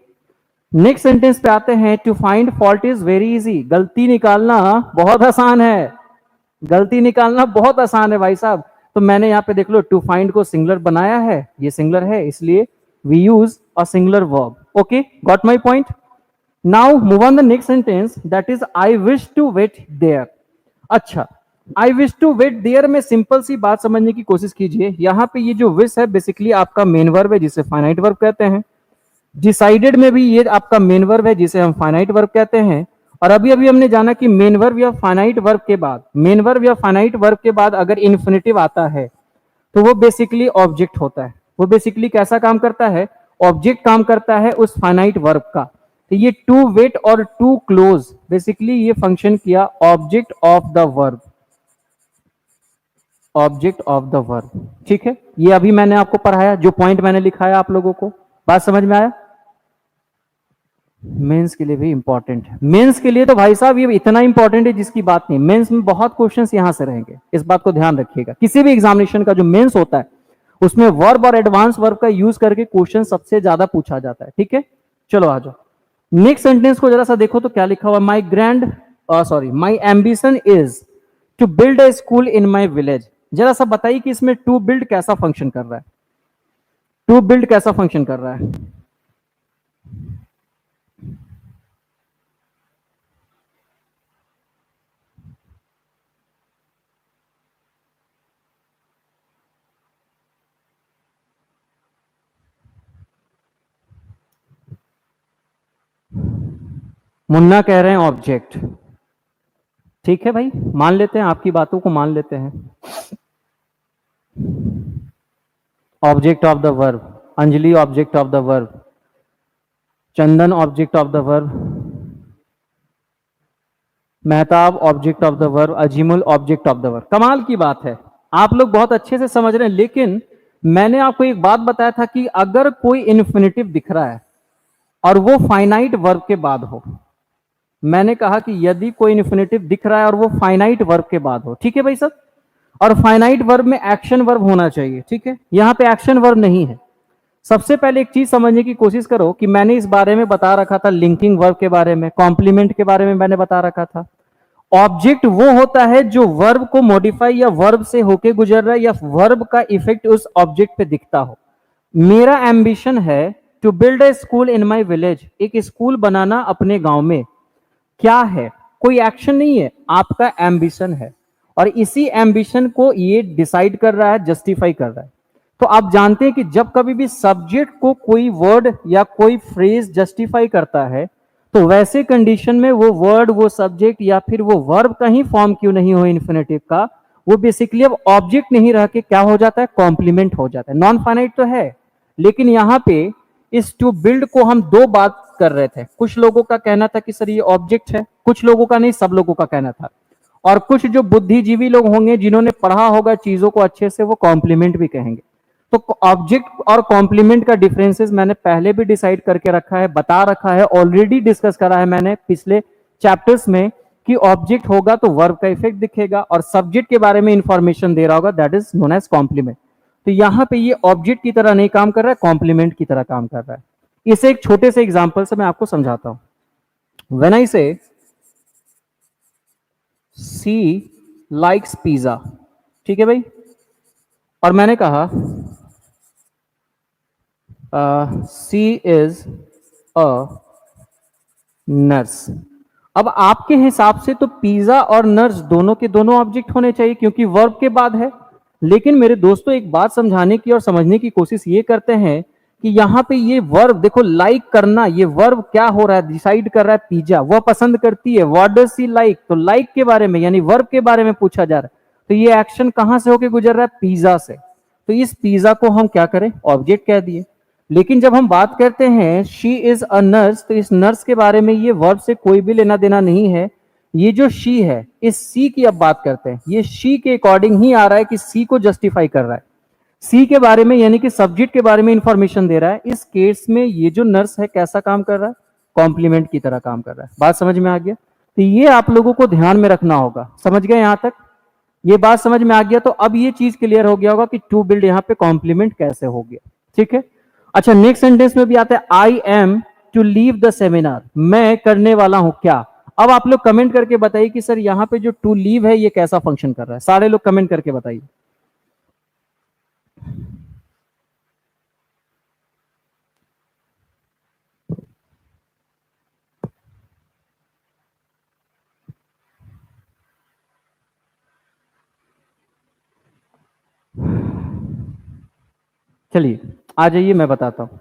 next sentence पे आते हैं। To find fault is very easy, गलती निकालना बहुत आसान है। गलती निकालना बहुत आसान है भाई साहब। तो मैंने यहां पे देख लो टू फाइंड को सिंगुलर बनाया है, ये सिंगुलर है इसलिए we use a singular verb. Okay, got my point? Now move on the next sentence that is I wish to wait there. अच्छा, I wish to wait there में simple सी बात समझने की कोशिश कीजिए। यहां पे ये जो विश है बेसिकली आपका मेन वर्ब है जिसे फाइनाइट वर्ब कहते हैं। डिसाइडेड में भी ये आपका मेन वर्ब है जिसे हम फाइनाइट वर्ब कहते हैं। और अभी अभी हमने जाना कि मेन वर्ब या फाइनाइट वर्ब के बाद, मेन वर्ब या फाइनाइट वर्ब के बाद अगर इन्फिनेटिव आता है तो वो बेसिकली ऑब्जेक्ट होता है। वो बेसिकली कैसा काम करता है? ऑब्जेक्ट काम करता है उस फाइनाइट वर्ब का। तो ये टू वेट और टू क्लोज बेसिकली ये फंक्शन किया object of the verb, object of the verb. ठीक है, ये अभी मैंने आपको पढ़ाया, जो पॉइंट मैंने लिखाया आप लोगों को बात समझ में आया? मेंस के लिए भी इंपॉर्टेंट है। मेंस के लिए तो भाई साहब ये इतना इंपॉर्टेंट है जिसकी बात नहीं। मेंस में बहुत क्वेश्चंस यहां से रहेंगे, इस बात को ध्यान रखिएगा। किसी भी एग्जामिनेशन का जो मेंस होता है उसमें वर्ब और एडवांस वर्ब का यूज करके क्वेश्चन सबसे ज्यादा पूछा जाता है। ठीक है, चलो आ जाओ। नेक्स्ट सेंटेंस को जरा सा देखो तो क्या लिखा हुआ? My ambition is to build a school in my village. जरा सा बताइए कि इसमें टू बिल्ड कैसा फंक्शन कर रहा है? टू बिल्ड कैसा फंक्शन कर रहा है? मुन्ना कह रहे हैं ऑब्जेक्ट। ठीक है भाई, मान लेते हैं, आपकी बातों को मान लेते हैं। Object of the verb, Anjali object of the verb, Chandan object of the verb, Mehtab object of the verb, Azimul object of the verb. कमाल की बात है, आप लोग बहुत अच्छे से समझ रहे हैं। लेकिन मैंने आपको एक बात बताया था कि अगर कोई इन्फिनेटिव दिख रहा है और वो फाइनाइट वर्ब के बाद हो, मैंने कहा कि यदि कोई इन्फिनेटिव दिख रहा है और वो फाइनाइट वर्ब के बाद हो, ठीक है भाई साहब, और फाइनाइट वर्ब में एक्शन वर्ब होना चाहिए। ठीक है, यहां पे एक्शन वर्ब नहीं है। सबसे पहले एक चीज समझने की कोशिश करो कि मैंने इस बारे में बता रखा था, लिंकिंग वर्ब के बारे में, कॉम्प्लीमेंट के बारे में मैंने बता रखा था। ऑब्जेक्ट वो होता है जो वर्ब को मॉडिफाई या वर्ब से होके गुजर रहा है या वर्ब का इफेक्ट उस ऑब्जेक्ट पे दिखता हो। मेरा एम्बिशन है to build a school in my village, एक स्कूल बनाना अपने गांव में। क्या है? कोई एक्शन नहीं है, आपका एम्बिशन है। और इसी एम्बिशन को ये डिसाइड कर रहा है, जस्टिफाई कर रहा है। तो आप जानते हैं कि जब कभी भी सब्जेक्ट को कोई वर्ड या कोई फ्रेज जस्टिफाई करता है तो वैसे कंडीशन में वो वर्ड, वो सब्जेक्ट या फिर वो वर्ब का ही फॉर्म क्यों नहीं हो इन्फिनेटिव का, वो बेसिकली अब ऑब्जेक्ट नहीं रह के क्या हो जाता है? कॉम्प्लीमेंट हो जाता है। नॉन फाइनाइट तो है, लेकिन यहां पे इस टू बिल्ड को हम दो बात कर रहे थे। कुछ लोगों का कहना था कि सर ये ऑब्जेक्ट है, कुछ लोगों का नहीं, सब लोगों का कहना था। और कुछ जो बुद्धिजीवी लोग होंगे जिन्होंने पढ़ा होगा चीजों को अच्छे से, वो कॉम्प्लीमेंट भी कहेंगे। तो ऑब्जेक्ट और कॉम्प्लीमेंट का डिफरेंसेस मैंने पहले भी डिसाइड करके रखा है, बता रखा है, ऑलरेडी डिस्कस करा है मैंने पिछले चैप्टर्स में कि ऑब्जेक्ट होगा तो वर्ब का इफेक्ट दिखेगा और सब्जेक्ट के बारे में इंफॉर्मेशन दे रहा होगा, that is known as complement. तो यहां पे ये ऑब्जेक्ट की तरह नहीं काम कर रहा है, कॉम्प्लीमेंट की तरह काम कर रहा है। इसे एक छोटे से एग्जांपल से मैं आपको समझाता हूं। व्हेन आई से सी लाइक्स पिज्जा, ठीक है भाई, और मैंने कहा सी इज अ नर्स। अब आपके हिसाब से तो पिज्जा और नर्स दोनों के दोनों ऑब्जेक्ट होने चाहिए क्योंकि वर्ब के बाद है। लेकिन मेरे दोस्तों एक बात समझाने की और समझने की कोशिश ये करते हैं कि यहां पे ये वर्ब देखो, लाइक करना, ये वर्ब क्या हो रहा है? डिसाइड कर रहा है पिज्जा, वह पसंद करती है। What does she like? तो लाइक के बारे में यानी वर्ब के बारे में पूछा जा रहा है। तो ये एक्शन कहां से होके गुजर रहा है? पिज्जा से। तो इस पिज्जा को हम क्या करें, ऑब्जेक्ट कह दिए। लेकिन जब हम बात करते हैं शी इज अ नर्स, तो इस नर्स के बारे में ये वर्ब से कोई भी लेना देना नहीं है। ये जो शी है, इस सी की अब बात करते हैं, ये शी के अकॉर्डिंग ही आ रहा है कि सी को जस्टिफाई कर रहा है, सी के बारे में यानी कि सब्जेक्ट के बारे में इंफॉर्मेशन दे रहा है। इस केस में ये जो नर्स है कैसा काम कर रहा है, कॉम्प्लीमेंट की तरह काम कर रहा है। बात समझ में आ गया? तो ये आप लोगों को ध्यान में रखना होगा। समझ गए यहां तक? ये बात समझ में आ गया तो अब ये चीज क्लियर हो गया होगा कि टू बिल्ड यहां पे कॉम्प्लीमेंट कैसे हो गया। ठीक है, अच्छा नेक्स्ट सेंटेंस में भी आता है I am to leave the seminar, मैं करने वाला हूं क्या। अब आप लोग कमेंट करके बताइए कि सर यहां पे जो टू लीव है ये कैसा फंक्शन कर रहा है। सारे लोग कमेंट करके बताइए। चलिए आ जाइए, मैं बताता हूं।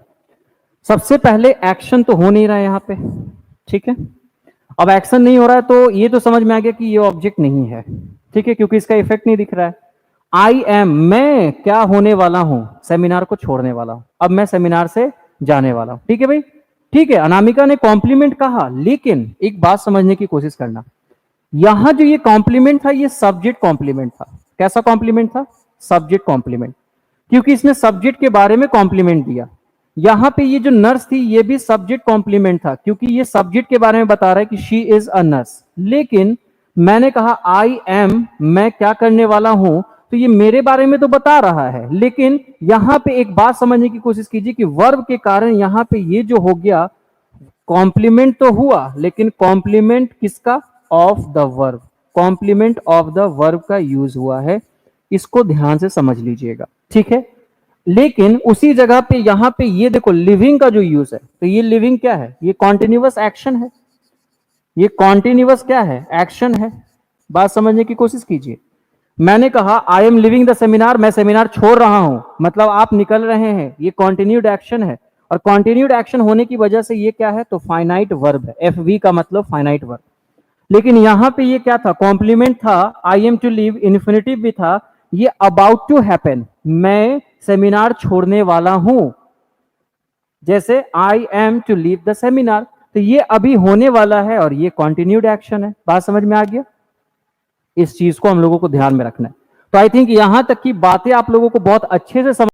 सबसे पहले एक्शन तो हो नहीं रहा है यहां पे, ठीक है। अब एक्शन नहीं हो रहा है तो ये तो समझ में आ गया कि ये ऑब्जेक्ट नहीं है, ठीक है, क्योंकि इसका इफेक्ट नहीं दिख रहा है। आई एम, मैं क्या होने वाला हूं, सेमिनार को छोड़ने वाला हूं। अब मैं सेमिनार से जाने वाला हूं, ठीक है भाई। ठीक है, अनामिका ने कॉम्प्लीमेंट कहा, लेकिन एक बात समझने की कोशिश करना, यहां जो ये कॉम्प्लीमेंट था ये सब्जेक्ट कॉम्प्लीमेंट था। कैसा कॉम्प्लीमेंट था, सब्जेक्ट कॉम्प्लीमेंट, क्योंकि इसने सब्जेक्ट के बारे में कॉम्प्लीमेंट दिया। यहां पे ये जो नर्स थी ये भी सब्जेक्ट कॉम्प्लीमेंट था, क्योंकि ये सब्जेक्ट के बारे में बता रहा है कि शी इज अ नर्स। लेकिन मैंने कहा आई एम, मैं क्या करने वाला हूं, तो ये मेरे बारे में तो बता रहा है। लेकिन यहां पे एक बात समझने की कोशिश कीजिए कि वर्ब के कारण यहां पे ये जो हो गया, कॉम्प्लीमेंट तो हुआ, लेकिन कॉम्प्लीमेंट किसका, of the verb, complement of the verb का यूज हुआ है। इसको ध्यान से समझ लीजिएगा, ठीक है। लेकिन उसी जगह पे यहां पे ये देखो लिविंग का जो यूज है, तो ये लिविंग क्या है, ये कॉन्टिन्यूअस एक्शन है। ये कॉन्टिन्यूअस क्या है, एक्शन है। बात समझने की कोशिश कीजिए। मैंने कहा I am living the seminar, मैं सेमिनार छोड़ रहा हूं, मतलब आप निकल रहे हैं, ये कॉन्टिन्यूड एक्शन है। और कॉन्टिन्यूड एक्शन होने की वजह से ये क्या है, तो फाइनाइट वर्ब है। एफ वी का मतलब फाइनाइट वर्ब। लेकिन यहां पे ये क्या था, कॉम्प्लीमेंट था, I am to leave infinitive भी था, ये अबाउट टू हैपन, मैं सेमिनार छोड़ने वाला हूं। जैसे I am to leave the seminar, तो ये अभी होने वाला है और ये कॉन्टिन्यूड एक्शन है। बात समझ में आ गया? इस चीज को हम लोगों को ध्यान में रखना है। तो आई थिंक यहां तक की बातें आप लोगों को बहुत अच्छे से समझ